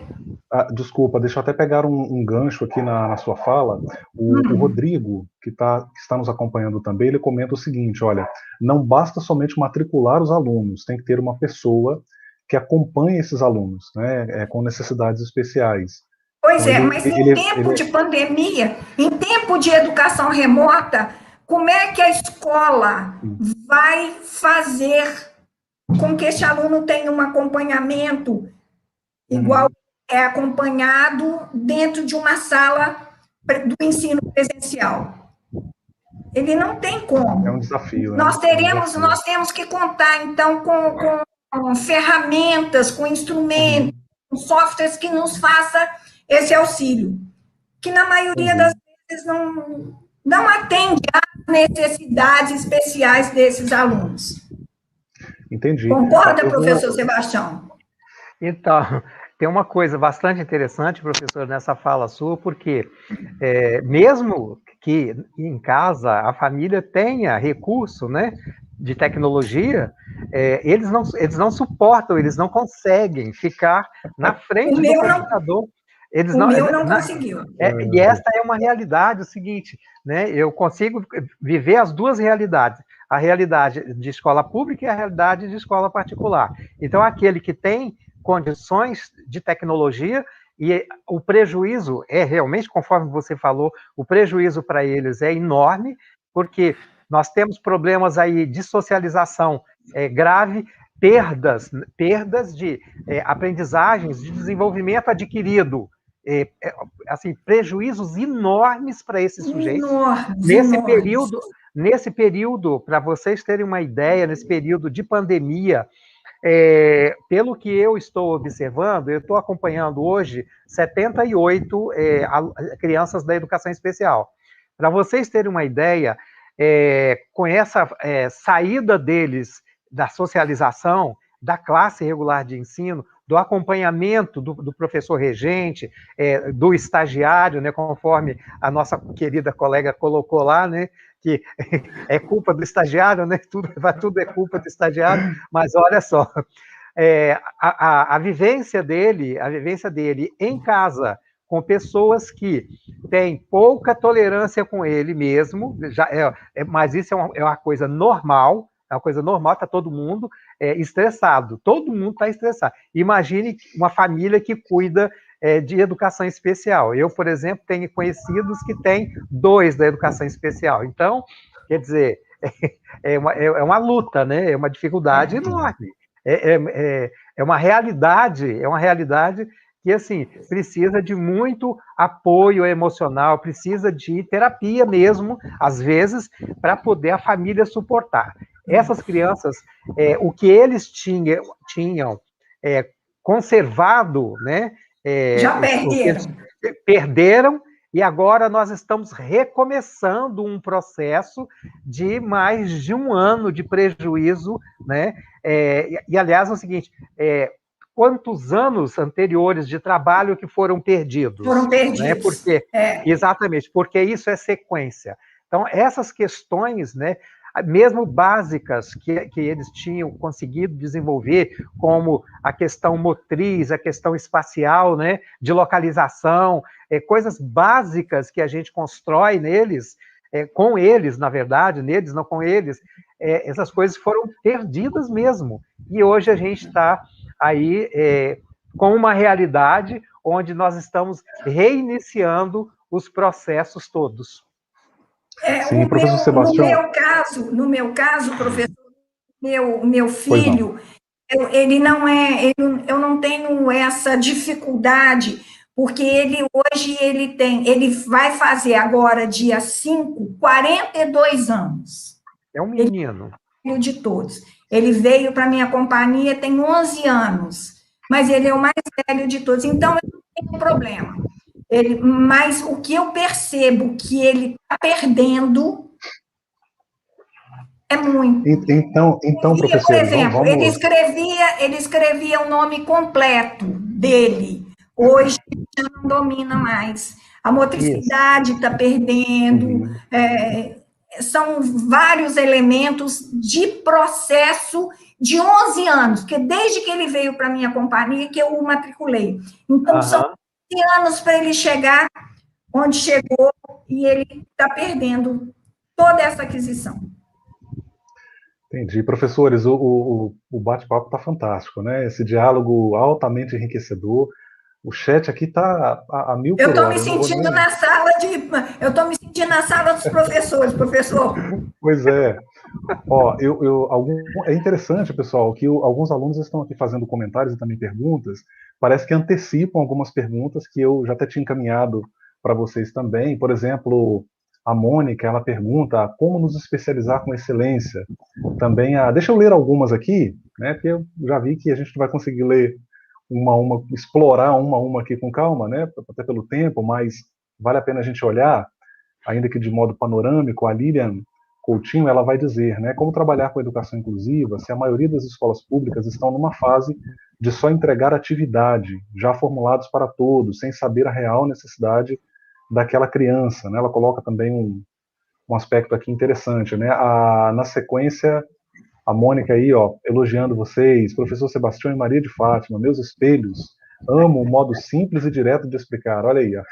Desculpa, deixa eu até pegar um gancho aqui na sua fala. O Rodrigo, que está nos acompanhando também, ele comenta o seguinte: olha, não basta somente matricular os alunos, tem que ter uma pessoa que acompanhe esses alunos, né, com necessidades especiais. Pois então, mas em tempo de pandemia, em tempo de educação remota, como é que a escola vai fazer com que esse aluno tenha um acompanhamento igual é acompanhado dentro de uma sala do ensino presencial? Ele não tem como. É um desafio. Né? Nós temos que contar, então, com ferramentas, com instrumentos, com softwares que nos faça esse auxílio, que na maioria das vezes não atende às necessidades especiais desses alunos. Entendi. Concorda, professor Sebastião? Então, tem uma coisa bastante interessante, professor, nessa fala sua, porque mesmo que em casa a família tenha recurso, né, de tecnologia, eles não suportam, eles não conseguem ficar na frente do computador. O meu não conseguiu. E esta é uma realidade, o seguinte, né, eu consigo viver as duas realidades, a realidade de escola pública e a realidade de escola particular. Então, aquele que tem condições de tecnologia, e o prejuízo é realmente, conforme você falou, o prejuízo para eles é enorme, porque nós temos problemas aí de socialização grave, perdas de aprendizagens, de desenvolvimento adquirido, assim, prejuízos enormes para esses sujeitos. Nesse período, para vocês terem uma ideia, nesse período de pandemia, pelo que eu estou observando, eu estou acompanhando hoje 78 crianças da educação especial. Para vocês terem uma ideia, com essa saída deles da socialização, da classe regular de ensino, do acompanhamento do professor regente, do estagiário, né, conforme a nossa querida colega colocou lá, né, que é culpa do estagiário, né, tudo é culpa do estagiário, mas olha só, a vivência dele em casa, com pessoas que têm pouca tolerância com ele mesmo, mas isso é uma coisa normal, está todo mundo estressado, todo mundo está estressado. Imagine uma família que cuida de educação especial. Eu, por exemplo, tenho conhecidos que têm 2 da educação especial. Então, quer dizer, é uma luta, né? É uma dificuldade enorme. É uma realidade que, assim, precisa de muito apoio emocional, precisa de terapia mesmo, às vezes, para poder a família suportar. Essas crianças, o que eles tinham conservado, né? Já O que eles perderam. perderam, e agora nós estamos recomeçando um processo de mais de um ano de prejuízo, né? Aliás, é o seguinte, quantos anos anteriores de trabalho que foram perdidos? Foram Né? perdidos. Exatamente, porque isso é sequência. Então, essas questões, né, mesmo básicas que eles tinham conseguido desenvolver, como a questão motriz, a questão espacial, né, de localização, coisas básicas que a gente constrói neles, com eles, na verdade, neles, não com eles, essas coisas foram perdidas mesmo. E hoje a gente está aí com uma realidade onde nós estamos reiniciando os processos todos. Sim, professor Sebastião. No meu caso, professor, meu filho, ele não eu não tenho essa dificuldade, porque ele vai fazer agora, dia 5, 42 anos. É um menino. Ele é o de todos. Ele veio para minha companhia tem 11 anos, mas ele é o mais velho de todos, então eu não tenho problema. Mas o que eu percebo que ele está perdendo é muito. Então, professor, por exemplo, vamos... ele escrevia o nome completo dele. Hoje já não domina mais. A motricidade está perdendo. São vários elementos de processo de 11 anos, porque desde que ele veio para a minha companhia que eu o matriculei. Então, são 11 anos para ele chegar onde chegou e ele está perdendo toda essa aquisição. Entendi. Professores, o bate-papo está fantástico, né? Esse diálogo altamente enriquecedor. O chat aqui está a mil por hora. Eu estou me sentindo na sala na sala dos professores, professor. Pois é. Ó, é interessante, pessoal, que alguns alunos estão aqui fazendo comentários e também perguntas. Parece que antecipam algumas perguntas que eu já até tinha encaminhado para vocês também. Por exemplo, a Mônica, ela pergunta como nos especializar com excelência. Também deixa eu ler algumas aqui, né? Porque eu já vi que a gente não vai conseguir ler uma a uma, explorar uma a uma aqui com calma, né? Até pelo tempo, mas vale a pena a gente olhar, ainda que de modo panorâmico. A Lilian Coutinho, ela vai dizer, né, como trabalhar com a educação inclusiva se a maioria das escolas públicas estão numa fase de só entregar atividade, já formulados para todos, sem saber a real necessidade daquela criança, né? Ela coloca também um aspecto aqui interessante, né? Na sequência, a Mônica aí, ó, elogiando vocês, professor Sebastião e Maria de Fátima, meus espelhos, amo o modo simples e direto de explicar, olha aí, ó.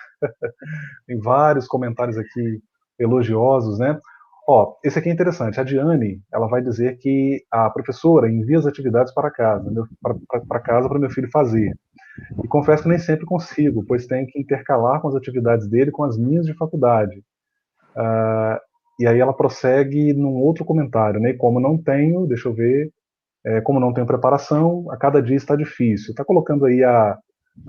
Tem vários comentários aqui elogiosos, né? Ó, esse aqui é interessante. A Diane, ela vai dizer que a professora envia as atividades para casa, para meu filho fazer. E confesso que nem sempre consigo, pois tenho que intercalar com as atividades dele com as minhas de faculdade. E aí ela prossegue num outro comentário, né? Como não tenho, deixa eu ver, como não tenho preparação, a cada dia está difícil. Está colocando aí a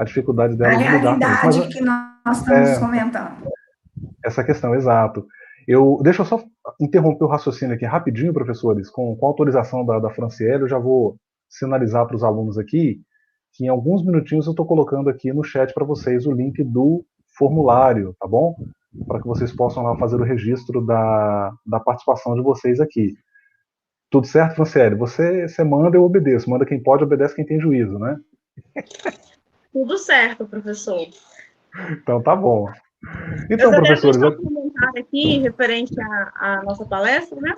dificuldade dela de lidar com isso. Mas, que nós estamos comentando. Essa questão, exato. Deixa eu só interromper o raciocínio aqui rapidinho, professores, com autorização da Franciele, eu já vou sinalizar para os alunos aqui que em alguns minutinhos eu estou colocando aqui no chat para vocês o link do formulário, tá bom? Para que vocês possam lá fazer o registro da participação de vocês aqui. Tudo certo, Franciele? Você manda, eu obedeço. Manda quem pode, obedece quem tem juízo, né? Tudo certo, professor. Então tá bom. Então, professores, eu um comentário aqui referente à nossa palestra, né?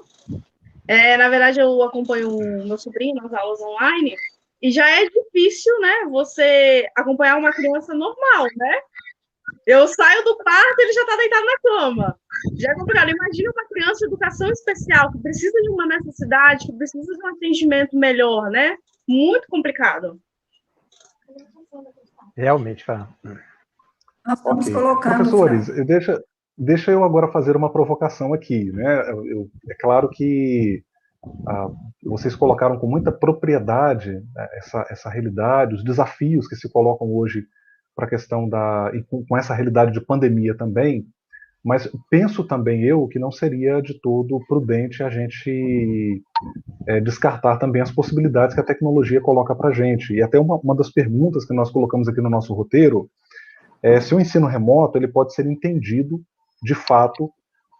Na verdade, eu acompanho o meu sobrinho nas aulas online e já é difícil, né? Você acompanhar uma criança normal, né? Eu saio do quarto e ele já está deitado na cama. Já é complicado. Imagina uma criança de educação especial que precisa de uma necessidade, que precisa de um atendimento melhor, né? Muito complicado. Realmente, Fran. Nós estamos colocando, professores, deixa eu agora fazer uma provocação aqui, né? É claro que vocês colocaram com muita propriedade essa realidade, os desafios que se colocam hoje para a questão e com essa realidade de pandemia também, mas penso também eu que não seria de todo prudente a gente descartar também as possibilidades que a tecnologia coloca para a gente. E até uma das perguntas que nós colocamos aqui no nosso roteiro é se o ensino remoto ele pode ser entendido, de fato,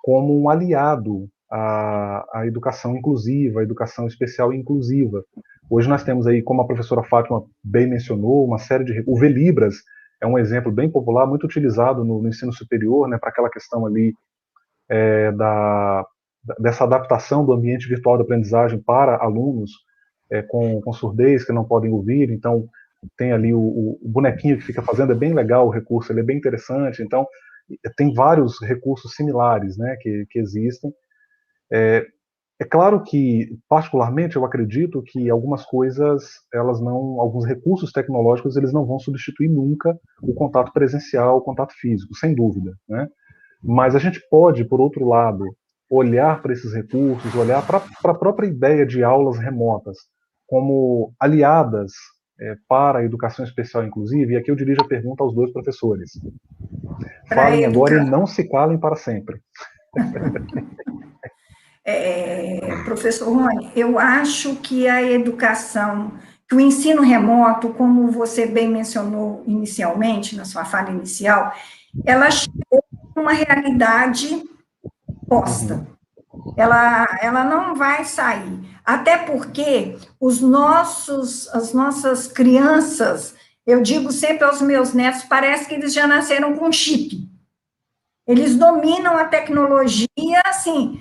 como um aliado à educação inclusiva, à educação especial e inclusiva. Hoje nós temos aí, como a professora Fátima bem mencionou, uma série de... O Velibras é um exemplo bem popular, muito utilizado no ensino superior, né, para aquela questão ali dessa adaptação do ambiente virtual de aprendizagem para alunos com surdez, que não podem ouvir. Então, tem ali o bonequinho que fica fazendo, é bem legal o recurso, ele é bem interessante. Então, tem vários recursos similares, né, que existem. É claro que, particularmente, eu acredito que algumas coisas, alguns recursos tecnológicos, eles não vão substituir nunca o contato presencial, o contato físico, sem dúvida, né? Mas a gente pode, por outro lado, olhar para esses recursos, olhar para a própria ideia de aulas remotas como aliadas para a educação especial inclusive, e aqui eu dirijo a pergunta aos dois professores. Falem agora e não se calem para sempre. Professor Rony, eu acho que a educação, que o ensino remoto, como você bem mencionou inicialmente, na sua fala inicial, ela chegou a uma realidade posta. Ela não vai sair. Até porque as nossas crianças, eu digo sempre aos meus netos, parece que eles já nasceram com chip. Eles dominam a tecnologia, assim...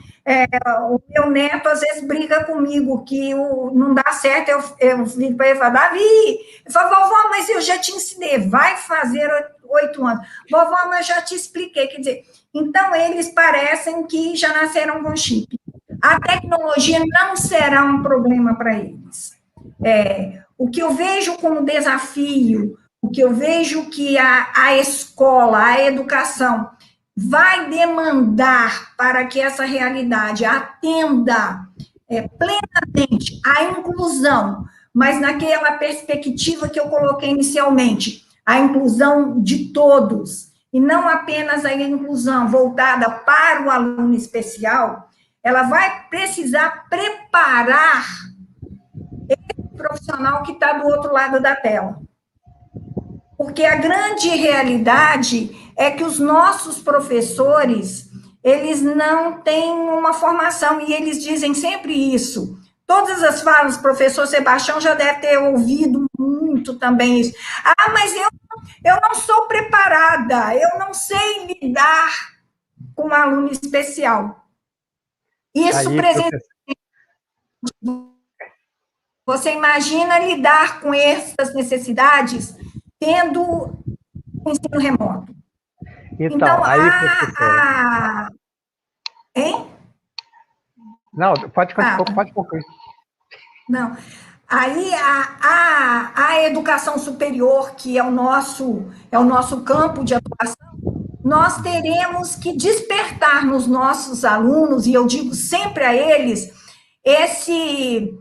o meu neto às vezes briga comigo que não dá certo, eu ligo para ele e falo, Davi, ele fala, vovó, mas eu já te ensinei, vai fazer 8 anos, vovó, mas eu já te expliquei, quer dizer, então eles parecem que já nasceram com chip. A tecnologia não será um problema para eles. O que eu vejo como desafio, o que eu vejo que a escola, a educação vai demandar para que essa realidade atenda plenamente a inclusão, mas naquela perspectiva que eu coloquei inicialmente, a inclusão de todos, e não apenas a inclusão voltada para o aluno especial, ela vai precisar preparar esse profissional que está do outro lado da tela. Porque a grande realidade é que os nossos professores, eles não têm uma formação, e eles dizem sempre isso. Todas as falas, o professor Sebastião já deve ter ouvido muito também isso. Ah, mas eu não sou preparada, eu não sei lidar com um aluno especial. Isso presente. Você imagina lidar com essas necessidades tendo o ensino remoto. Então aí, Hein? Não, pode concluir. Não. Aí a educação superior, que é o nosso campo de atuação, nós teremos que despertar nos nossos alunos, e eu digo sempre a eles, esse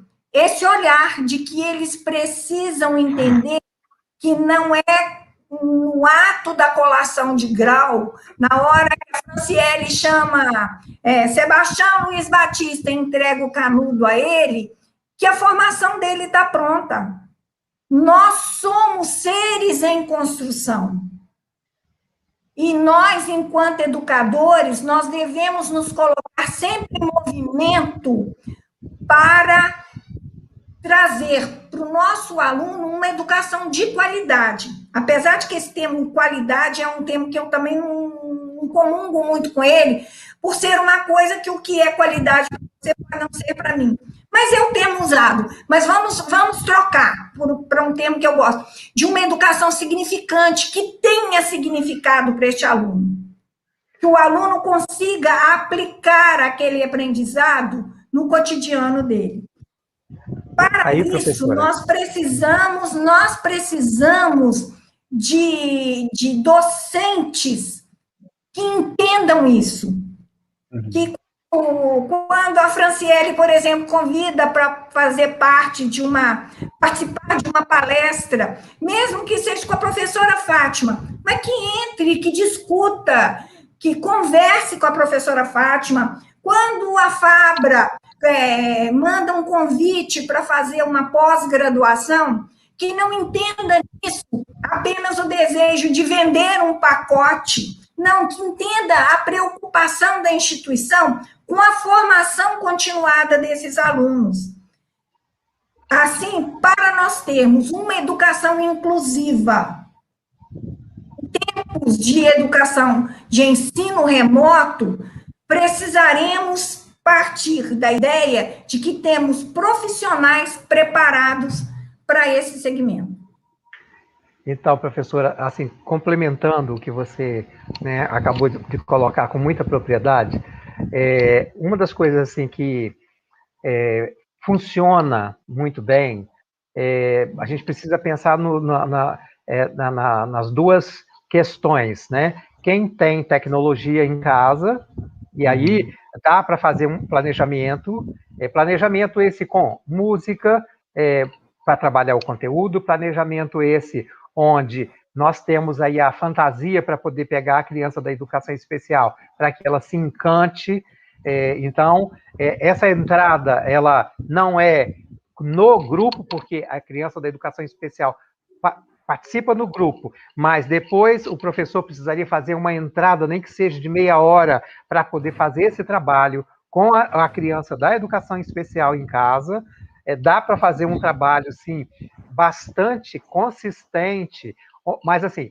olhar de que eles precisam entender que não é no ato da colação de grau, na hora que a Franciele chama Sebastião Luiz Batista e entrega o canudo a ele, que a formação dele está pronta. Nós somos seres em construção. E nós, enquanto educadores, nós devemos nos colocar sempre em movimento para trazer para o nosso aluno uma educação de qualidade. Apesar de que esse termo qualidade é um termo que eu também não comungo muito com ele, por ser uma coisa que o que é qualidade para você pode não ser para mim. Mas é o termo usado. Mas vamos trocar para um termo que eu gosto, de uma educação significante, que tenha significado para este aluno. Que o aluno consiga aplicar aquele aprendizado no cotidiano dele. Para isso, nós precisamos de docentes que entendam isso, que quando a Franciele, por exemplo, convida para fazer participar de uma palestra, mesmo que seja com a professora Fátima, mas que entre, que discuta, que converse com a professora Fátima. Quando a Fabra manda um convite para fazer uma pós-graduação, que não entenda nisso apenas o desejo de vender um pacote, não, que entenda a preocupação da instituição com a formação continuada desses alunos. Assim, para nós termos uma educação inclusiva, tempos de educação de ensino remoto, precisaremos partir da ideia de que temos profissionais preparados para esse segmento. Então, professora, assim, complementando o que você, né, acabou de colocar com muita propriedade, uma das coisas assim que funciona muito bem, a gente precisa pensar nas duas questões, né? Quem tem tecnologia em casa, e aí dá para fazer um planejamento esse com música, para trabalhar o conteúdo, planejamento esse onde nós temos aí a fantasia para poder pegar a criança da educação especial, para que ela se encante. Então, essa entrada, ela não é no grupo, porque a criança da educação especial participa no grupo, mas depois o professor precisaria fazer uma entrada, nem que seja de meia hora, para poder fazer esse trabalho com a criança da educação especial em casa. Dá para fazer um trabalho, sim, bastante consistente, mas, assim,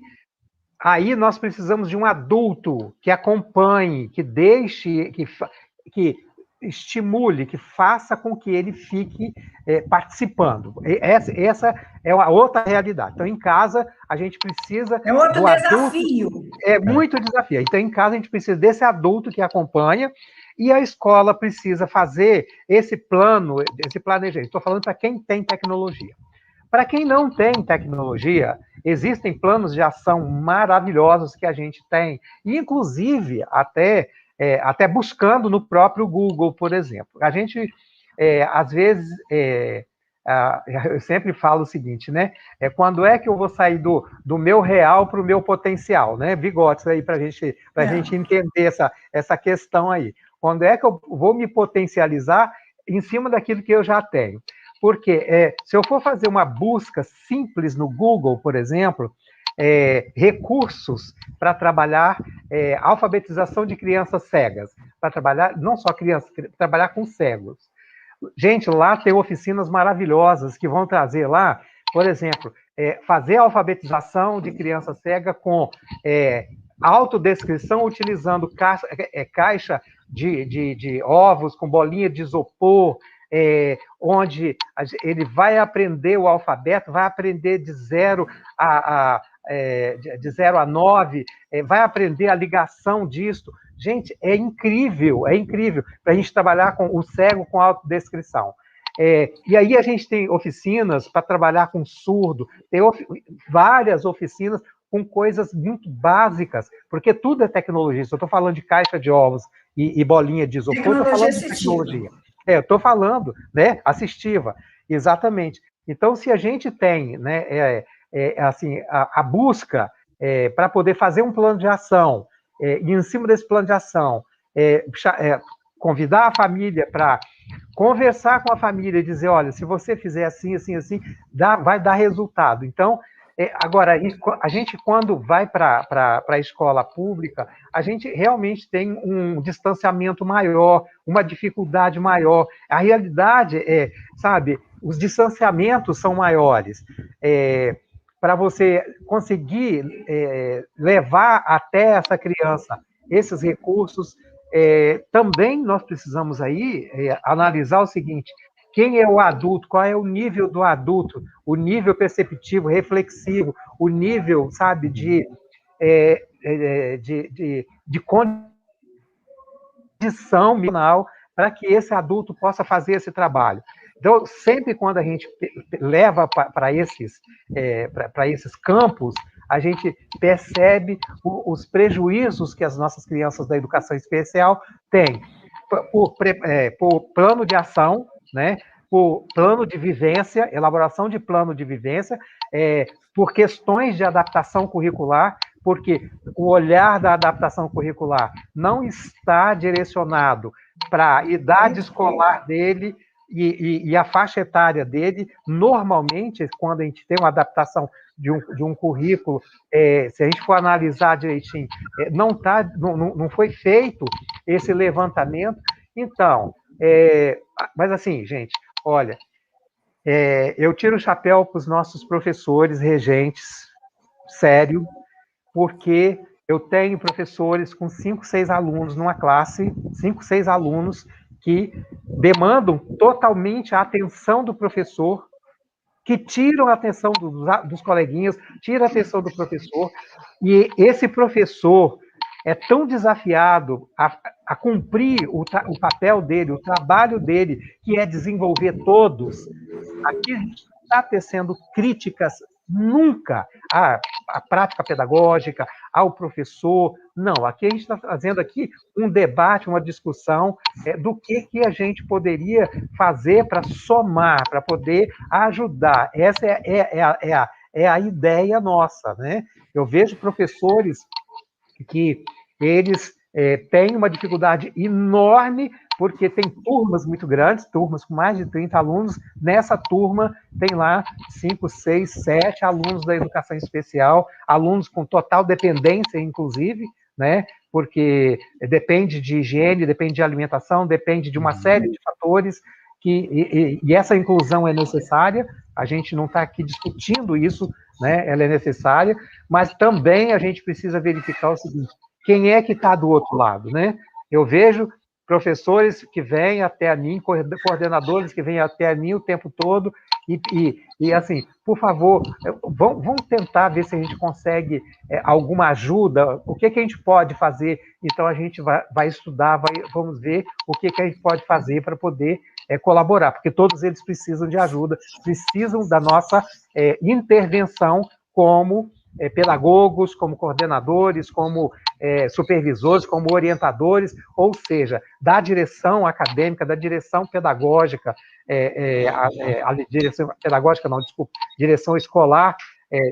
aí nós precisamos de um adulto que acompanhe, que deixe, que estimule, que faça com que ele fique participando. Essa é uma outra realidade. Então, em casa, a gente precisa... É outro desafio. É muito desafio. Então, em casa, a gente precisa desse adulto que acompanha, e a escola precisa fazer esse plano, esse planejamento. Estou falando para quem tem tecnologia. Para quem não tem tecnologia, existem planos de ação maravilhosos que a gente tem, e inclusive até buscando no próprio Google, por exemplo. A gente, às vezes, eu sempre falo o seguinte, né? Quando é que eu vou sair do meu real para o meu potencial, né? Bigotes aí para a gente entender essa questão aí. Quando é que eu vou me potencializar em cima daquilo que eu já tenho? Porque se eu for fazer uma busca simples no Google, por exemplo, recursos para trabalhar alfabetização de crianças cegas, para trabalhar, não só crianças, trabalhar com cegos. Gente, lá tem oficinas maravilhosas que vão trazer lá, por exemplo, fazer a alfabetização de criança cega com autodescrição utilizando caixa de ovos com bolinha de isopor, onde ele vai aprender o alfabeto, vai aprender de 0 a 9, vai aprender a ligação disso. Gente, é incrível para a gente trabalhar com o cego com autodescrição. E aí a gente tem oficinas para trabalhar com surdo, tem várias oficinas com coisas muito básicas, porque tudo é tecnologia. Se eu estou falando de caixa de ovos e bolinha de isopor, estou falando de tecnologia. Eu estou falando, né, assistiva, exatamente. Então, se a gente tem, né, assim, a busca para poder fazer um plano de ação, e em cima desse plano de ação, convidar a família para conversar com a família e dizer, olha, se você fizer assim, assim, assim, vai dar resultado. Então, agora, a gente, quando vai para a escola pública, a gente realmente tem um distanciamento maior, uma dificuldade maior. A realidade sabe, os distanciamentos são maiores. Para você conseguir levar até essa criança esses recursos, também nós precisamos aí analisar o seguinte: quem é o adulto, qual é o nível do adulto, o nível perceptivo, reflexivo, o nível, sabe, de condição mental para que esse adulto possa fazer esse trabalho. Então, sempre quando a gente leva para esses campos, a gente percebe os prejuízos que as nossas crianças da educação especial têm. por plano de ação, né? Por plano de vivência, elaboração de plano de vivência, por questões de adaptação curricular, porque o olhar da adaptação curricular não está direcionado para a idade escolar dele e a faixa etária dele. Normalmente, quando a gente tem uma adaptação de um currículo, se a gente for analisar direitinho, não foi feito esse levantamento. Então, mas assim, gente, olha, eu tiro o chapéu para os nossos professores regentes, sério, porque eu tenho professores com 5, 6 alunos numa classe, 5, 6 alunos que demandam totalmente a atenção do professor, que tiram a atenção dos coleguinhas, tiram a atenção do professor, e esse professor é tão desafiado a cumprir o papel dele, o trabalho dele, que é desenvolver todos. Aqui a gente não está tecendo críticas nunca à prática pedagógica, ao professor. Não, aqui a gente está fazendo aqui um debate, uma discussão do que a gente poderia fazer para somar, para poder ajudar. Essa é a ideia nossa, né? Eu vejo professores que eles têm uma dificuldade enorme, porque tem turmas muito grandes, turmas com mais de 30 alunos. Nessa turma tem lá 5, 6, 7 alunos da educação especial, alunos com total dependência, inclusive, né? Porque depende de higiene, depende de alimentação, depende de uma série de fatores, e essa inclusão é necessária. A gente não está aqui discutindo isso, né? Ela é necessária, mas também a gente precisa verificar o seguinte: quem é que está do outro lado, né? Eu vejo professores que vêm até mim, coordenadores que vêm até mim o tempo todo, e assim, por favor, vamos tentar ver se a gente consegue alguma ajuda, o que a gente pode fazer. Então a gente vai estudar, vamos ver o que a gente pode fazer para poder colaborar, porque todos eles precisam de ajuda, precisam da nossa intervenção como pedagogos, como coordenadores, como supervisores, como orientadores, ou seja, da direção acadêmica, da direção pedagógica, a direção pedagógica não, desculpa, direção escolar,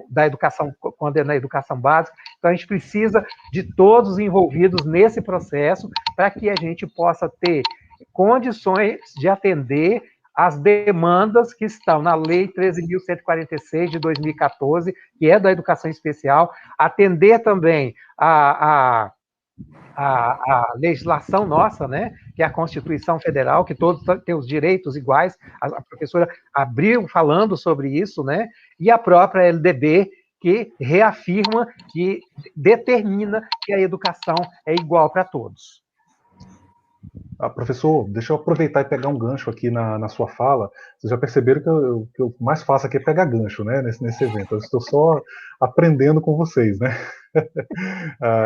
da educação, quando é na educação básica. Então, a gente precisa de todos envolvidos nesse processo para que a gente possa ter condições de atender as demandas que estão na Lei 13.146 de 2014, que é da educação especial, atender também a legislação nossa, né, que é a Constituição Federal, que todos têm os direitos iguais. A professora abriu falando sobre isso, né, e a própria LDB, que reafirma, que determina que a educação é igual para todos. Professor, deixa eu aproveitar e pegar um gancho aqui na sua fala. Vocês já perceberam que eu mais faço aqui é pegar gancho, né, nesse evento. Eu estou só aprendendo com vocês, né?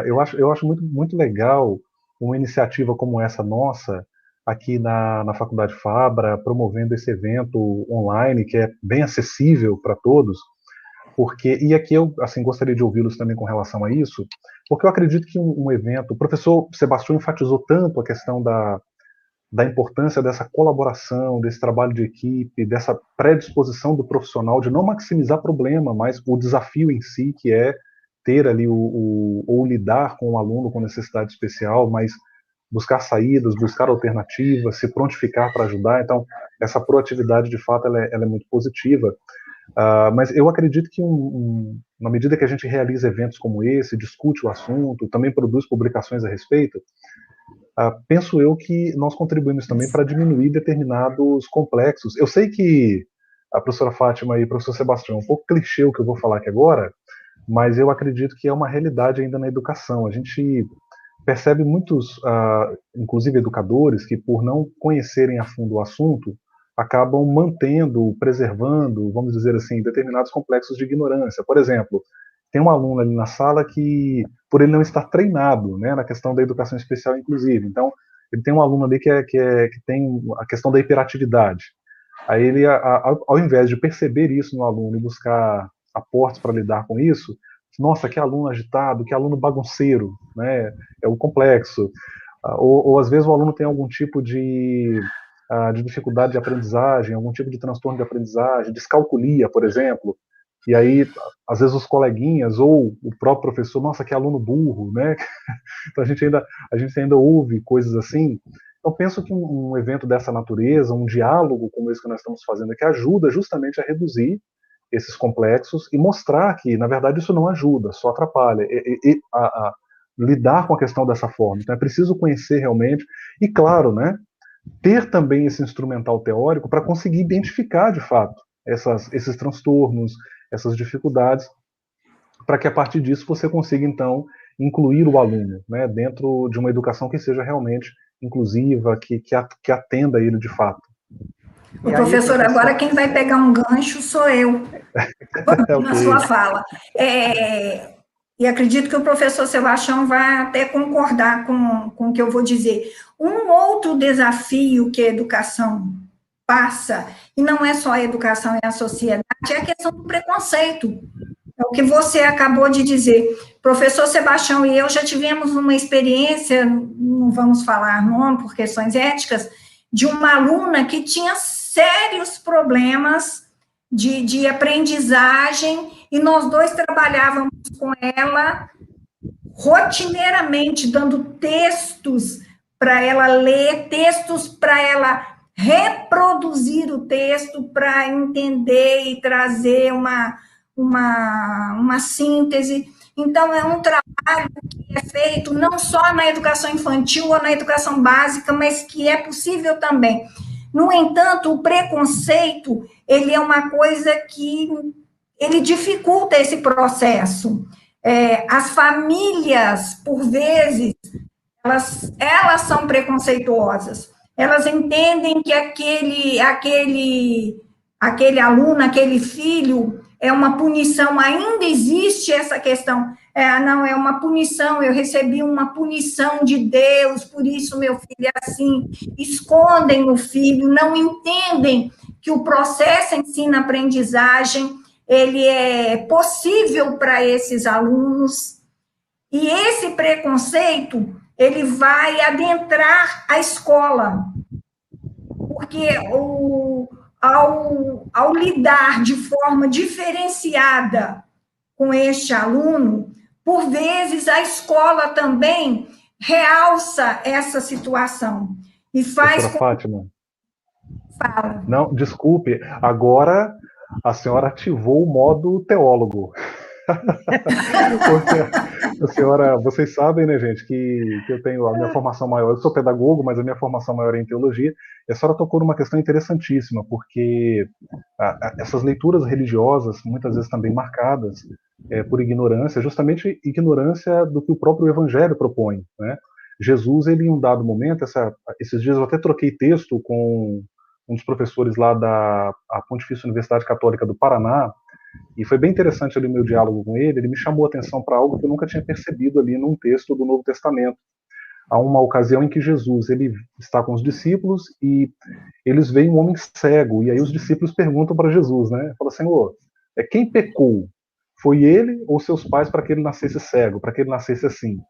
Eu acho muito, muito legal uma iniciativa como essa nossa aqui na Faculdade Fabra, promovendo esse evento online, que é bem acessível para todos. E aqui eu assim, gostaria de ouvi-los também com relação a isso, porque eu acredito que um evento, o professor Sebastião enfatizou tanto a questão da importância dessa colaboração, desse trabalho de equipe, dessa predisposição do profissional de não maximizar problema, mas o desafio em si, que é ter ali ou lidar com um aluno com necessidade especial, mas buscar saídas, buscar alternativas, se prontificar para ajudar. Então, essa proatividade, de fato, ela é muito positiva. Mas eu acredito que na medida que a gente realiza eventos como esse, discute o assunto, também produz publicações a respeito, penso eu que nós contribuímos também para diminuir determinados complexos. Eu sei que a professora Fátima e o professor Sebastião, um pouco clichê o que eu vou falar aqui agora, mas eu acredito que é uma realidade ainda na educação. A gente percebe muitos, inclusive educadores, que por não conhecerem a fundo o assunto, acabam mantendo, preservando, vamos dizer assim, determinados complexos de ignorância. Por exemplo, tem um aluno ali na sala que, por ele não estar treinado, né, na questão da educação especial, inclusive, então, ele tem um aluno ali que tem a questão da hiperatividade. Aí ele, ao invés de perceber isso no aluno e buscar aportes para lidar com isso, nossa, que aluno agitado, que aluno bagunceiro, né, é o complexo. ou às vezes o aluno tem algum tipo de dificuldade de aprendizagem, algum tipo de transtorno de aprendizagem, descalculia, por exemplo, e aí, às vezes, os coleguinhas ou o próprio professor, nossa, que aluno burro, né? Então a gente ainda ouve coisas assim. Então, penso que um evento dessa natureza, um diálogo como esse que nós estamos fazendo aqui, ajuda justamente a reduzir esses complexos e mostrar que, na verdade, isso não ajuda, só atrapalha. Lidar com a questão dessa forma. Então, é preciso conhecer realmente, e claro, né, ter também esse instrumental teórico para conseguir identificar, de fato, esses transtornos, essas dificuldades, para que a partir disso você consiga, então, incluir o aluno, né, dentro de uma educação que seja realmente inclusiva, que atenda ele de fato. O professor, agora quem vai pegar um gancho sou eu, na sua fala. E acredito que o professor Sebastião vai até concordar com o que eu vou dizer. Um outro desafio que a educação passa, e não é só a educação, é a sociedade, é a questão do preconceito. É o que você acabou de dizer. Professor Sebastião e eu já tivemos uma experiência, não vamos falar nome por questões éticas, de uma aluna que tinha sérios problemas de aprendizagem, e nós dois trabalhávamos com ela rotineiramente, dando textos para ela ler, textos para ela reproduzir o texto, para entender e trazer uma síntese. Então, é um trabalho que é feito não só na educação infantil ou na educação básica, mas que é possível também. No entanto, o preconceito, ele é uma coisa que ele dificulta esse processo. As famílias, por vezes, elas são preconceituosas. Elas entendem que aquele aluno, aquele filho, é uma punição. Ainda existe essa questão. Não, é uma punição, eu recebi uma punição de Deus, por isso meu filho é assim. Escondem o filho, não entendem que o processo ensino-aprendizagem, ele é possível para esses alunos, e esse preconceito, ele vai adentrar a escola, porque ao lidar de forma diferenciada com este aluno, por vezes a escola também realça essa situação e faz. Professora Fátima. Fala. Não, desculpe, agora a senhora ativou o modo teólogo. Porque, senhora, vocês sabem, né, gente, que eu tenho a minha formação maior, eu sou pedagogo, mas a minha formação maior é em teologia, e a senhora tocou numa questão interessantíssima, porque essas leituras religiosas, muitas vezes também marcadas por ignorância, justamente ignorância do que o próprio Evangelho propõe, né? Jesus, ele em um dado momento, esses dias eu até troquei texto com um dos professores lá da Pontifícia Universidade Católica do Paraná, e foi bem interessante ali o meu diálogo com ele. Ele me chamou a atenção para algo que eu nunca tinha percebido ali num texto do Novo Testamento. Há uma ocasião em que Jesus ele está com os discípulos e eles veem um homem cego, e aí os discípulos perguntam para Jesus, né? Fala, Senhor, quem pecou? Foi ele ou seus pais para que ele nascesse cego, para que ele nascesse assim?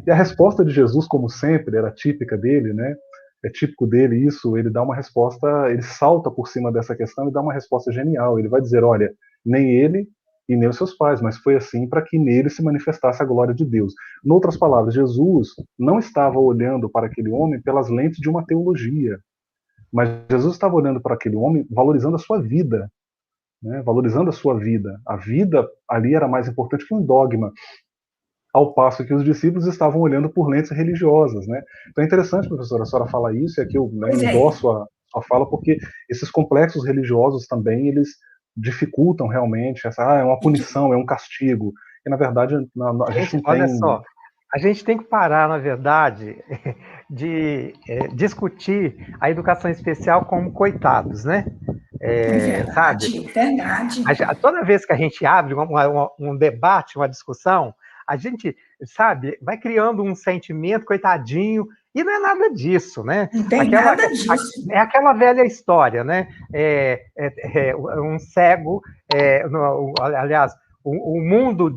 E a resposta de Jesus, como sempre, era típica dele, né? É típico dele isso, ele dá uma resposta, ele salta por cima dessa questão e dá uma resposta genial. Ele vai dizer, olha, nem ele e nem os seus pais, mas foi assim para que nele se manifestasse a glória de Deus. Em outras palavras, Jesus não estava olhando para aquele homem pelas lentes de uma teologia, mas Jesus estava olhando para aquele homem valorizando a sua vida, né? Valorizando a sua vida. A vida ali era mais importante que um dogma, ao passo que os discípulos estavam olhando por lentes religiosas, né? Então é interessante, professora, a senhora falar isso, e aqui eu endosso a sua fala, porque esses complexos religiosos também, eles dificultam realmente é uma punição, é um castigo, e na verdade a gente não tem... Olha só, a gente tem que parar, na verdade, de discutir a educação especial como coitados, né? Verdade. Toda vez que a gente abre um debate, uma discussão, a gente, sabe, vai criando um sentimento, coitadinho, e não é nada disso, né? Não tem nada disso. É aquela velha história, né? Um cego, aliás, o mundo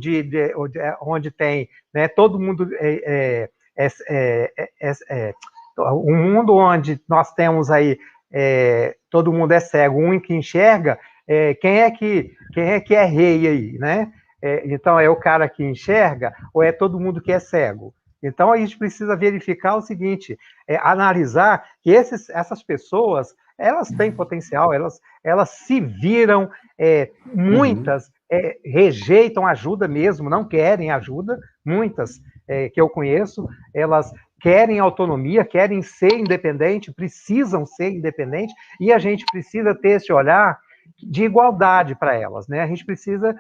onde tem, né, todo mundo um mundo onde nós temos aí todo mundo é cego, um que enxerga, quem é que é rei aí, né? Então, é o cara que enxerga ou é todo mundo que é cego? Então, a gente precisa verificar o seguinte, analisar que essas pessoas, elas têm potencial, elas se viram, muitas rejeitam ajuda mesmo, não querem ajuda, muitas que eu conheço, elas querem autonomia, querem ser independente, precisam ser independente, e a gente precisa ter esse olhar de igualdade para elas, né? A gente precisa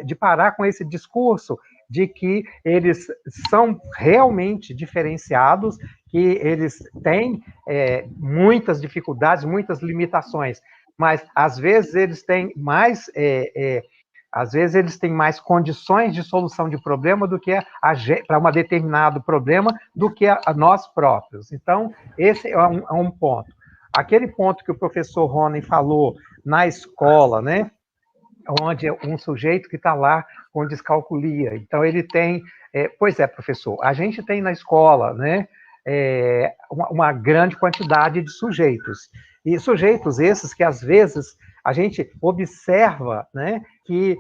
de parar com esse discurso de que eles são realmente diferenciados, que eles têm muitas dificuldades, muitas limitações, mas às vezes eles têm mais condições de solução de problema do que para um determinado problema do que a nós próprios. Então, esse é um ponto. Aquele ponto que o professor Rony falou na escola, né? Onde é um sujeito que está lá com descalculia. Então, ele tem... pois é, professor, a gente tem na escola, né, uma grande quantidade de sujeitos. E sujeitos esses que, às vezes, a gente observa, né, que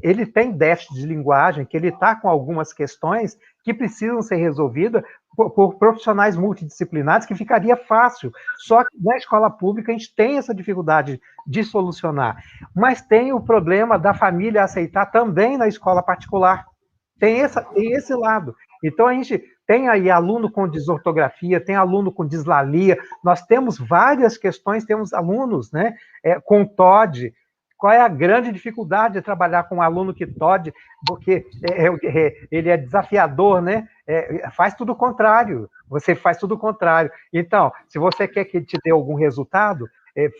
ele tem déficit de linguagem, que ele está com algumas questões que precisam ser resolvidas por profissionais multidisciplinares, que ficaria fácil. Só que na escola pública a gente tem essa dificuldade de solucionar. Mas tem o problema da família aceitar também na escola particular. Tem esse lado. Então, a gente tem aí aluno com desortografia, tem aluno com dislalia, nós temos várias questões, temos alunos, né, com TOD. Qual é a grande dificuldade de trabalhar com um aluno que TOD? Porque ele é desafiador, né? Faz tudo o contrário. Você faz tudo o contrário. Então, se você quer que te dê algum resultado,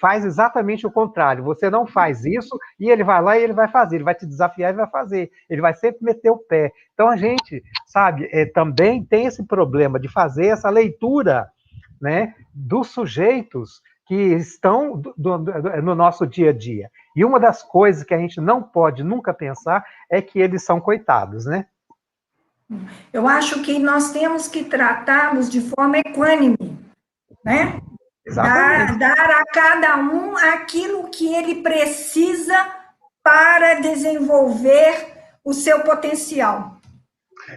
faz exatamente o contrário. Você não faz isso e ele vai lá e ele vai fazer. Ele vai te desafiar e vai fazer. Ele vai sempre meter o pé. Então, a gente, sabe, também tem esse problema de fazer essa leitura, né, dos sujeitos que estão no nosso dia a dia. E uma das coisas que a gente não pode nunca pensar é que eles são coitados, né? Eu acho que nós temos que tratá-los de forma equânime, né? Dar a cada um aquilo que ele precisa para desenvolver o seu potencial.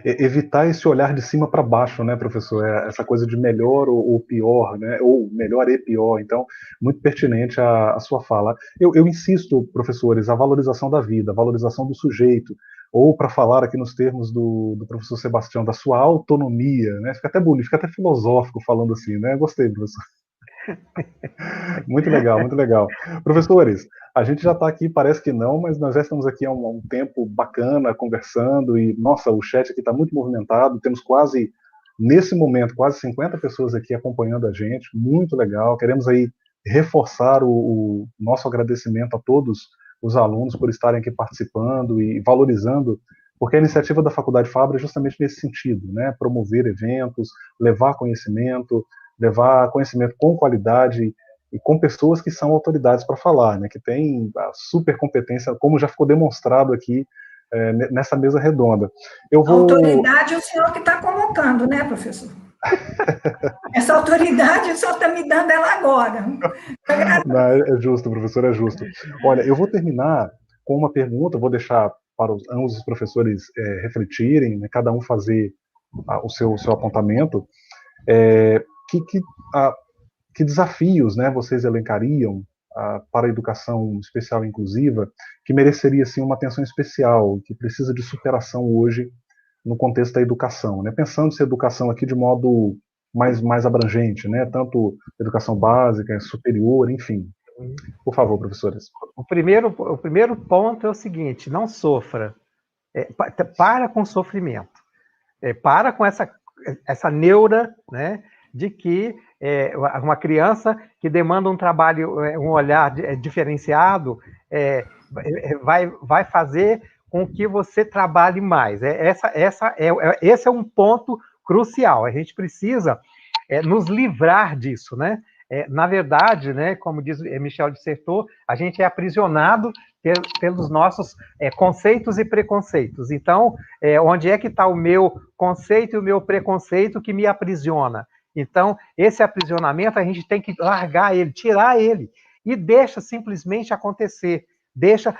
Evitar esse olhar de cima para baixo, né, professor? Essa coisa de melhor ou pior, né? Ou melhor e pior. Então, muito pertinente a sua fala. Eu insisto, professores, a valorização da vida, a valorização do sujeito, ou para falar aqui nos termos do professor Sebastião, da sua autonomia, né? Fica até bonito, fica até filosófico falando assim, né? Gostei, professor. Muito legal, muito legal. Professores, a gente já está aqui, parece que não, mas nós já estamos aqui há um tempo bacana, conversando, e, nossa, o chat aqui está muito movimentado, temos quase, nesse momento, quase 50 pessoas aqui acompanhando a gente, muito legal, queremos aí reforçar o nosso agradecimento a todos os alunos por estarem aqui participando e valorizando, porque a iniciativa da Faculdade Fabra é justamente nesse sentido, né, promover eventos, levar conhecimento com qualidade e com pessoas que são autoridades para falar, né, que têm a super competência, como já ficou demonstrado aqui nessa mesa redonda. Autoridade é o senhor que está colocando, né, professor? Essa autoridade o senhor está me dando ela agora. Não, é justo, professor, é justo. Olha, eu vou terminar com uma pergunta, vou deixar para ambos os professores refletirem, né, cada um fazer o seu apontamento. Que desafios, né, vocês elencariam para a educação especial e inclusiva que mereceria assim, uma atenção especial, que precisa de superação hoje no contexto da educação, né? Pensando-se a educação aqui de modo mais abrangente, né? Tanto educação básica, superior, enfim. Por favor, professores. O primeiro ponto é o seguinte: não sofra. Para com o sofrimento. Para com essa neura, né, de que uma criança que demanda um trabalho, um olhar diferenciado, vai fazer com que você trabalhe mais. Esse é um ponto crucial. A gente precisa nos livrar disso, né? Na verdade, né, como diz Michel Dissertot, a gente é aprisionado pelos nossos conceitos e preconceitos. Então, onde é que está o meu conceito e o meu preconceito que me aprisiona? Então, esse aprisionamento, a gente tem que largar ele, tirar ele, e deixa simplesmente acontecer, deixa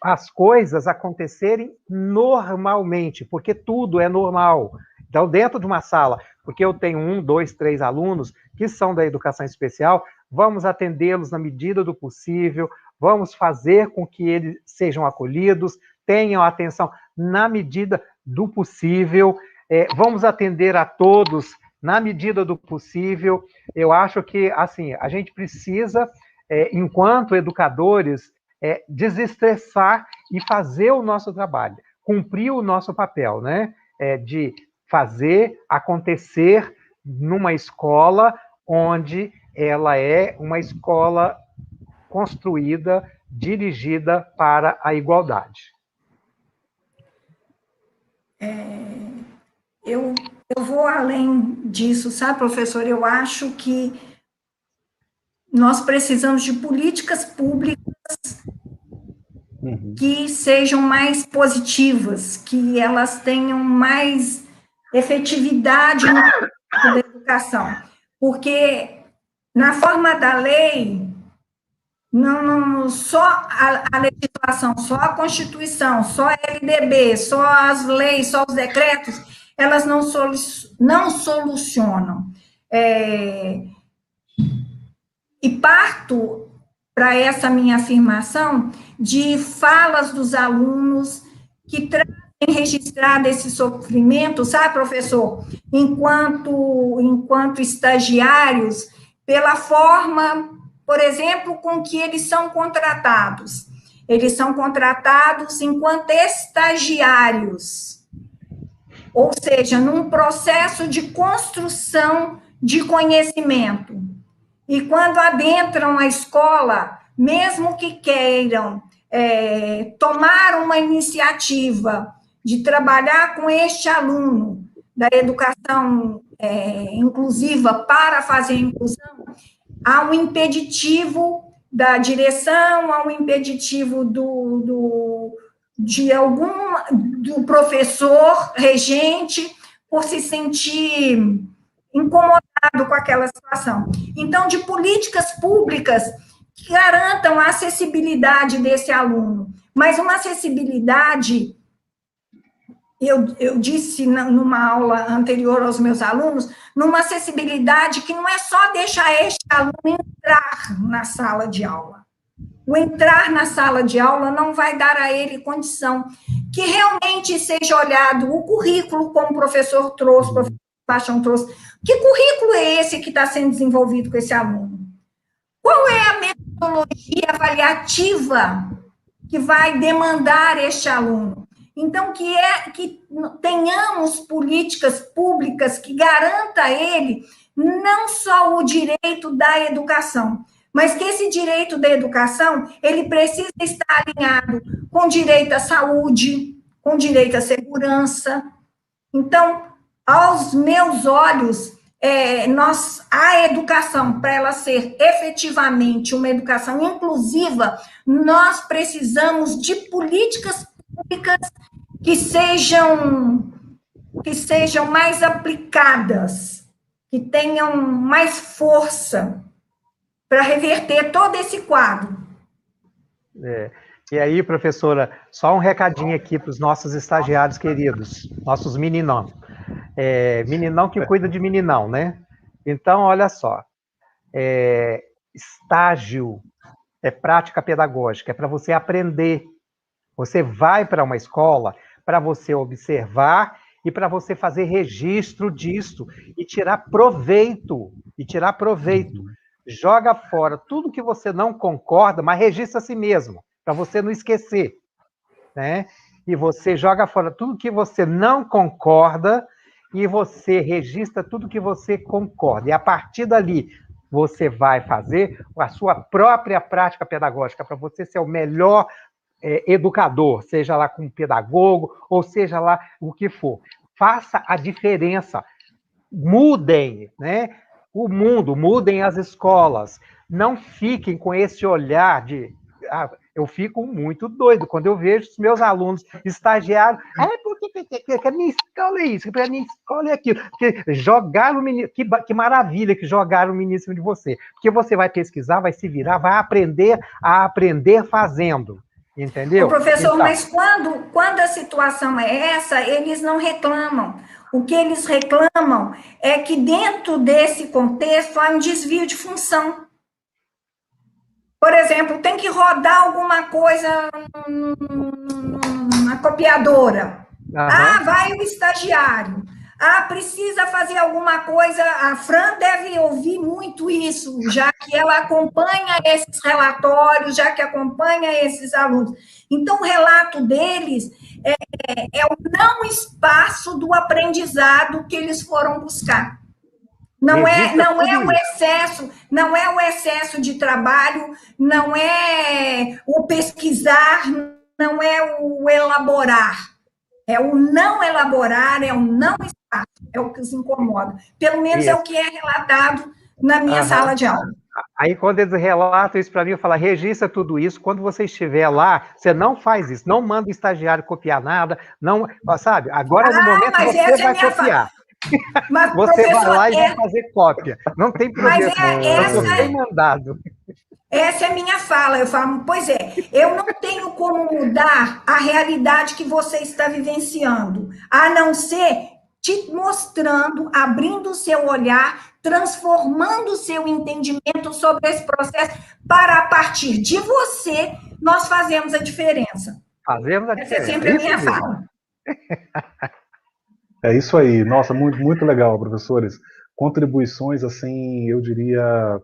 as coisas acontecerem normalmente, porque tudo é normal. Então, dentro de uma sala, porque eu tenho 1, 2, 3 alunos que são da educação especial, vamos atendê-los na medida do possível, vamos fazer com que eles sejam acolhidos, tenham atenção na medida do possível, vamos atender a todos na medida do possível. Eu acho que, assim, a gente precisa, enquanto educadores, desestressar e fazer o nosso trabalho, cumprir o nosso papel, né? De fazer acontecer numa escola onde ela é uma escola construída, dirigida para a igualdade. Eu vou além disso, sabe, professor? Eu acho que nós precisamos de políticas públicas que sejam mais positivas, que elas tenham mais efetividade no campo da educação. Porque, na forma da lei, não só a legislação, só a Constituição, só a LDB, só as leis, só os decretos, elas não solucionam. E parto para essa minha afirmação de falas dos alunos que trazem registrado esse sofrimento, sabe, professor? Enquanto estagiários, pela forma, por exemplo, com que eles são contratados. Eles são contratados enquanto estagiários, ou seja, num processo de construção de conhecimento. E quando adentram a escola, mesmo que queiram tomar uma iniciativa de trabalhar com este aluno da educação inclusiva para fazer a inclusão, há um impeditivo da direção, há um impeditivo do professor regente por se sentir incomodado com aquela situação. Então, de políticas públicas que garantam a acessibilidade desse aluno, mas uma acessibilidade, eu disse numa aula anterior aos meus alunos, numa acessibilidade que não é só deixar este aluno entrar na sala de aula. O entrar na sala de aula não vai dar a ele condição que realmente seja olhado o currículo, como o professor trouxe, o professor Paixão trouxe. Que currículo é esse que está sendo desenvolvido com esse aluno? Qual é a metodologia avaliativa que vai demandar este aluno? Então, que tenhamos políticas públicas que garanta a ele não só o direito da educação, mas que esse direito da educação, ele precisa estar alinhado com direito à saúde, com direito à segurança. Então, aos meus olhos, a educação, para ela ser efetivamente uma educação inclusiva, nós precisamos de políticas públicas que sejam mais aplicadas, que tenham mais força para reverter todo esse quadro. E aí, professora, só um recadinho aqui para os nossos estagiários queridos, nossos meninão. Meninão que cuida de meninão, né? Então, olha só, estágio é prática pedagógica, é para você aprender. Você vai para uma escola para você observar e para você fazer registro disso e tirar proveito. Joga fora tudo que você não concorda, mas registra a si mesmo, para você não esquecer, né? E você joga fora tudo que você não concorda e você registra tudo que você concorda. E a partir dali, você vai fazer a sua própria prática pedagógica para você ser o melhor educador, seja lá como pedagogo, ou seja lá o que for. Faça a diferença. Mudem, né? O mundo, mudem as escolas. Não fiquem com esse olhar de Eu fico muito doido quando eu vejo os meus alunos estagiários. Porque a minha escola é isso, a minha escola é aquilo. Porque jogaram o menino. Que maravilha que jogaram o menino em cima de você. Porque você vai pesquisar, vai se virar, vai aprender a aprender fazendo. Entendeu? Ô, professor, Então, mas quando a situação é essa, eles não reclamam. O que eles reclamam é que dentro desse contexto há um desvio de função. Por exemplo, tem que rodar alguma coisa na copiadora. Ah, vai o estagiário. Ah, precisa fazer alguma coisa. A Fran deve ouvir muito isso, já que ela acompanha esses relatórios, já que acompanha esses alunos. Então, o relato deles é o não espaço do aprendizado que eles foram buscar. Não é o excesso de trabalho, não é o pesquisar, não é o elaborar. É o não elaborar, é o não espaço, é o que os incomoda. Pelo menos é o que é relatado na minha sala de aula. Aí, quando eles relatam isso para mim, eu falo, registra tudo isso. Quando você estiver lá, você não faz isso. Não manda o estagiário copiar nada. Não, sabe? Agora, no momento, você vai copiar. Mas, você vai lá e vai fazer cópia. Não tem problema. Eu sou mandado. Essa é a minha fala. Eu falo, pois é, eu não tenho como mudar a realidade que você está vivenciando, a não ser te mostrando, abrindo o seu olhar, transformando o seu entendimento sobre esse processo, para, a partir de você, nós fazemos a diferença. Fazemos a diferença. Essa é sempre a minha fala. É isso aí. Nossa, muito, muito legal, professores. Contribuições, assim, eu diria...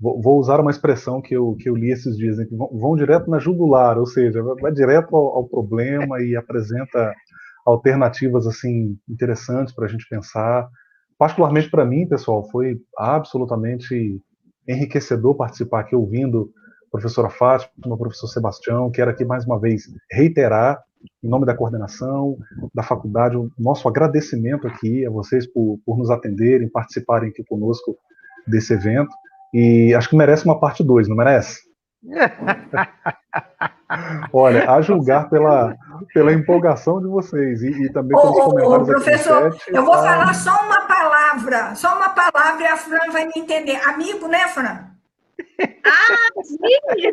Vou usar uma expressão que eu li esses dias, né, que vão direto na jugular, ou seja, vai direto ao problema e apresenta alternativas assim interessantes para a gente pensar. Particularmente para mim, pessoal, foi absolutamente enriquecedor participar aqui ouvindo a professora Fátima, o professor Sebastião. Quero aqui mais uma vez reiterar, em nome da coordenação, da faculdade, o nosso agradecimento aqui a vocês por nos atenderem, participarem aqui conosco desse evento. E acho que merece uma parte 2, não merece? Olha, a julgar pela empolgação de vocês e também pelos comentários professor, aqui no chat. Eu vou falar só uma palavra e a Fran vai me entender. Amigo, né, Fran? Ah, sim!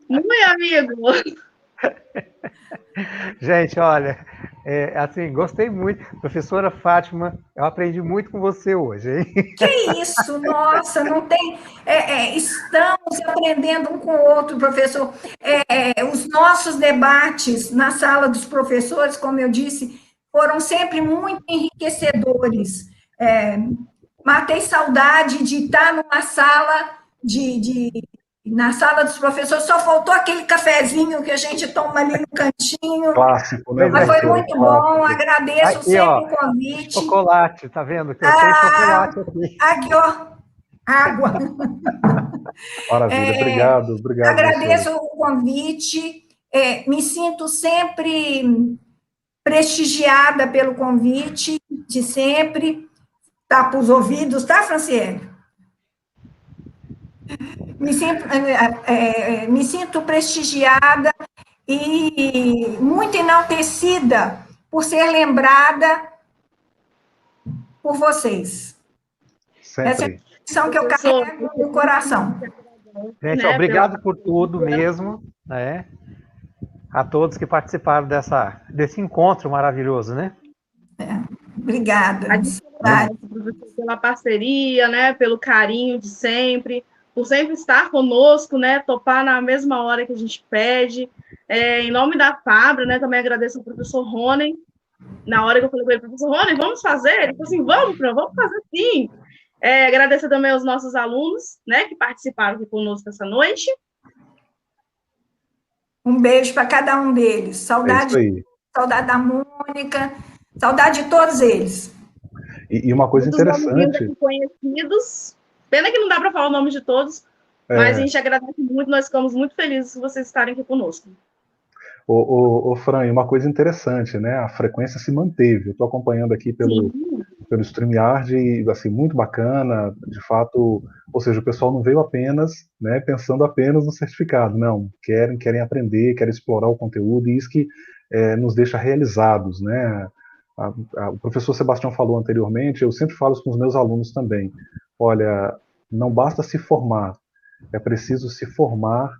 Muito amigo! Gente, olha, assim, gostei muito. Professora Fátima, eu aprendi muito com você hoje, hein? Que isso, nossa, não tem... estamos aprendendo um com o outro, professor. Os nossos debates na sala dos professores, como eu disse, foram sempre muito enriquecedores. Matei saudade de estar numa sala na sala dos professores, só faltou aquele cafezinho que a gente toma ali no cantinho. Clássico, né? Mas foi muito bom, agradeço aqui, sempre o convite. Chocolate, tá vendo? Que eu tenho chocolate aqui. Aqui, ó, água. Maravilha, obrigado. Agradeço o convite, me sinto sempre prestigiada pelo convite, de sempre. Tá para os ouvidos, tá, Franciele? Me sinto prestigiada e muito enaltecida por ser lembrada por vocês. Sempre. Essa é a missão que eu carrego no coração. Gente, obrigado por tudo mesmo, né? A todos que participaram desse encontro maravilhoso, né? Obrigada. Pela parceria, né? Pelo carinho de sempre, por sempre estar conosco, né? Topar na mesma hora que a gente pede. Em nome da Fabra, né? Também agradeço ao professor Rony. Na hora que eu falei com ele, professor Rony, vamos fazer? Ele falou assim, vamos fazer sim. Agradeço também aos nossos alunos, né? Que participaram aqui conosco essa noite. Um beijo para cada um deles. Saudade da Mônica, saudade de todos eles. E uma coisa interessante... Conhecidos. Pena que não dá para falar o nome de todos, mas a gente agradece muito, nós ficamos muito felizes de vocês estarem aqui conosco. Fran, uma coisa interessante, né? A frequência se manteve. Eu estou acompanhando aqui pelo StreamYard, e, assim, muito bacana, de fato, ou seja, o pessoal não veio apenas, né, pensando apenas no certificado, não, querem aprender, querem explorar o conteúdo, e isso que nos deixa realizados, né. O professor Sebastião falou anteriormente, eu sempre falo isso com os meus alunos também, olha, não basta se formar, é preciso se formar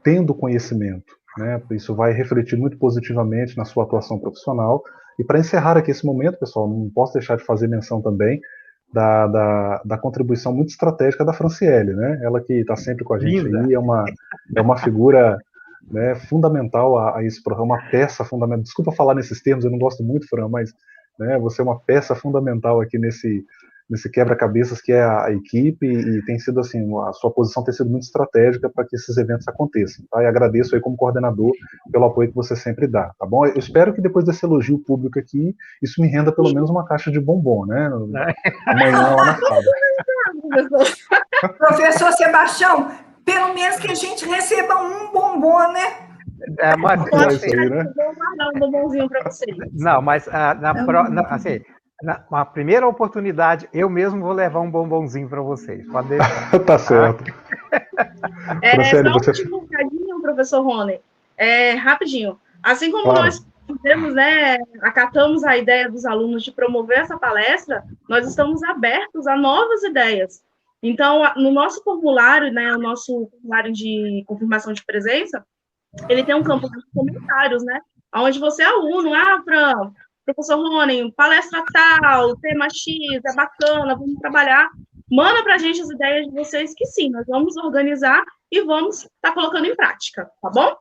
tendo conhecimento, né? Isso vai refletir muito positivamente na sua atuação profissional. E para encerrar aqui esse momento, pessoal, não posso deixar de fazer menção também da contribuição muito estratégica da Franciele, né? Ela que está sempre com a gente Linda. aí, é uma figura, né, fundamental a esse programa, uma peça fundamental. Desculpa falar nesses termos, eu não gosto muito, Fran, mas, né, você é uma peça fundamental aqui nesse quebra-cabeças que é a equipe, e tem sido assim, a sua posição tem sido muito estratégica para que esses eventos aconteçam, tá? E agradeço aí como coordenador pelo apoio que você sempre dá, tá bom? Eu espero que depois desse elogio público aqui, isso me renda pelo menos uma caixa de bombom, né? Amanhã lá na Fábra. Professor Sebastião, pelo menos que a gente receba um bombom, né? Mas Isso aí, né? Vou guardar um bombonzinho para vocês. não, mas assim, na primeira oportunidade, eu mesmo vou levar um bombonzinho para vocês. Pode deixar. Tá certo. Franciele, Só um você... último recadinho, professor Rony. Rapidinho. Assim como Claro. nós fizemos, né, acatamos a ideia dos alunos de promover essa palestra, nós estamos abertos a novas ideias. Então, no nosso formulário, né, o nosso formulário de confirmação de presença, ele tem um campo de comentários, né, onde você é aluno, Fran, professor Rony, palestra tal, tema X, é bacana, vamos trabalhar. Manda para a gente as ideias de vocês, que sim, nós vamos organizar e vamos estar colocando em prática, tá bom?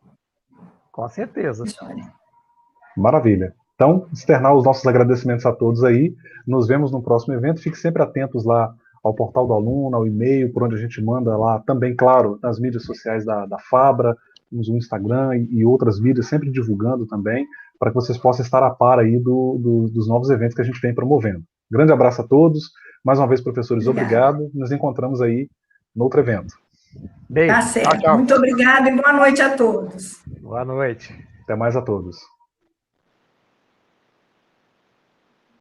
Com certeza. Maravilha. Então, externar os nossos agradecimentos a todos aí. Nos vemos no próximo evento. Fique sempre atentos lá ao portal do aluno, ao e-mail, por onde a gente manda lá, também, claro, nas mídias sociais da Fabra, no Instagram e outras mídias, sempre divulgando também, para que vocês possam estar a par aí dos novos eventos que a gente vem promovendo. Grande abraço a todos. Mais uma vez, professores, obrigado. Nos encontramos aí no outro evento. Beijo. Tá certo. Tchau, tchau. Muito obrigada e boa noite a todos. Boa noite. Até mais a todos.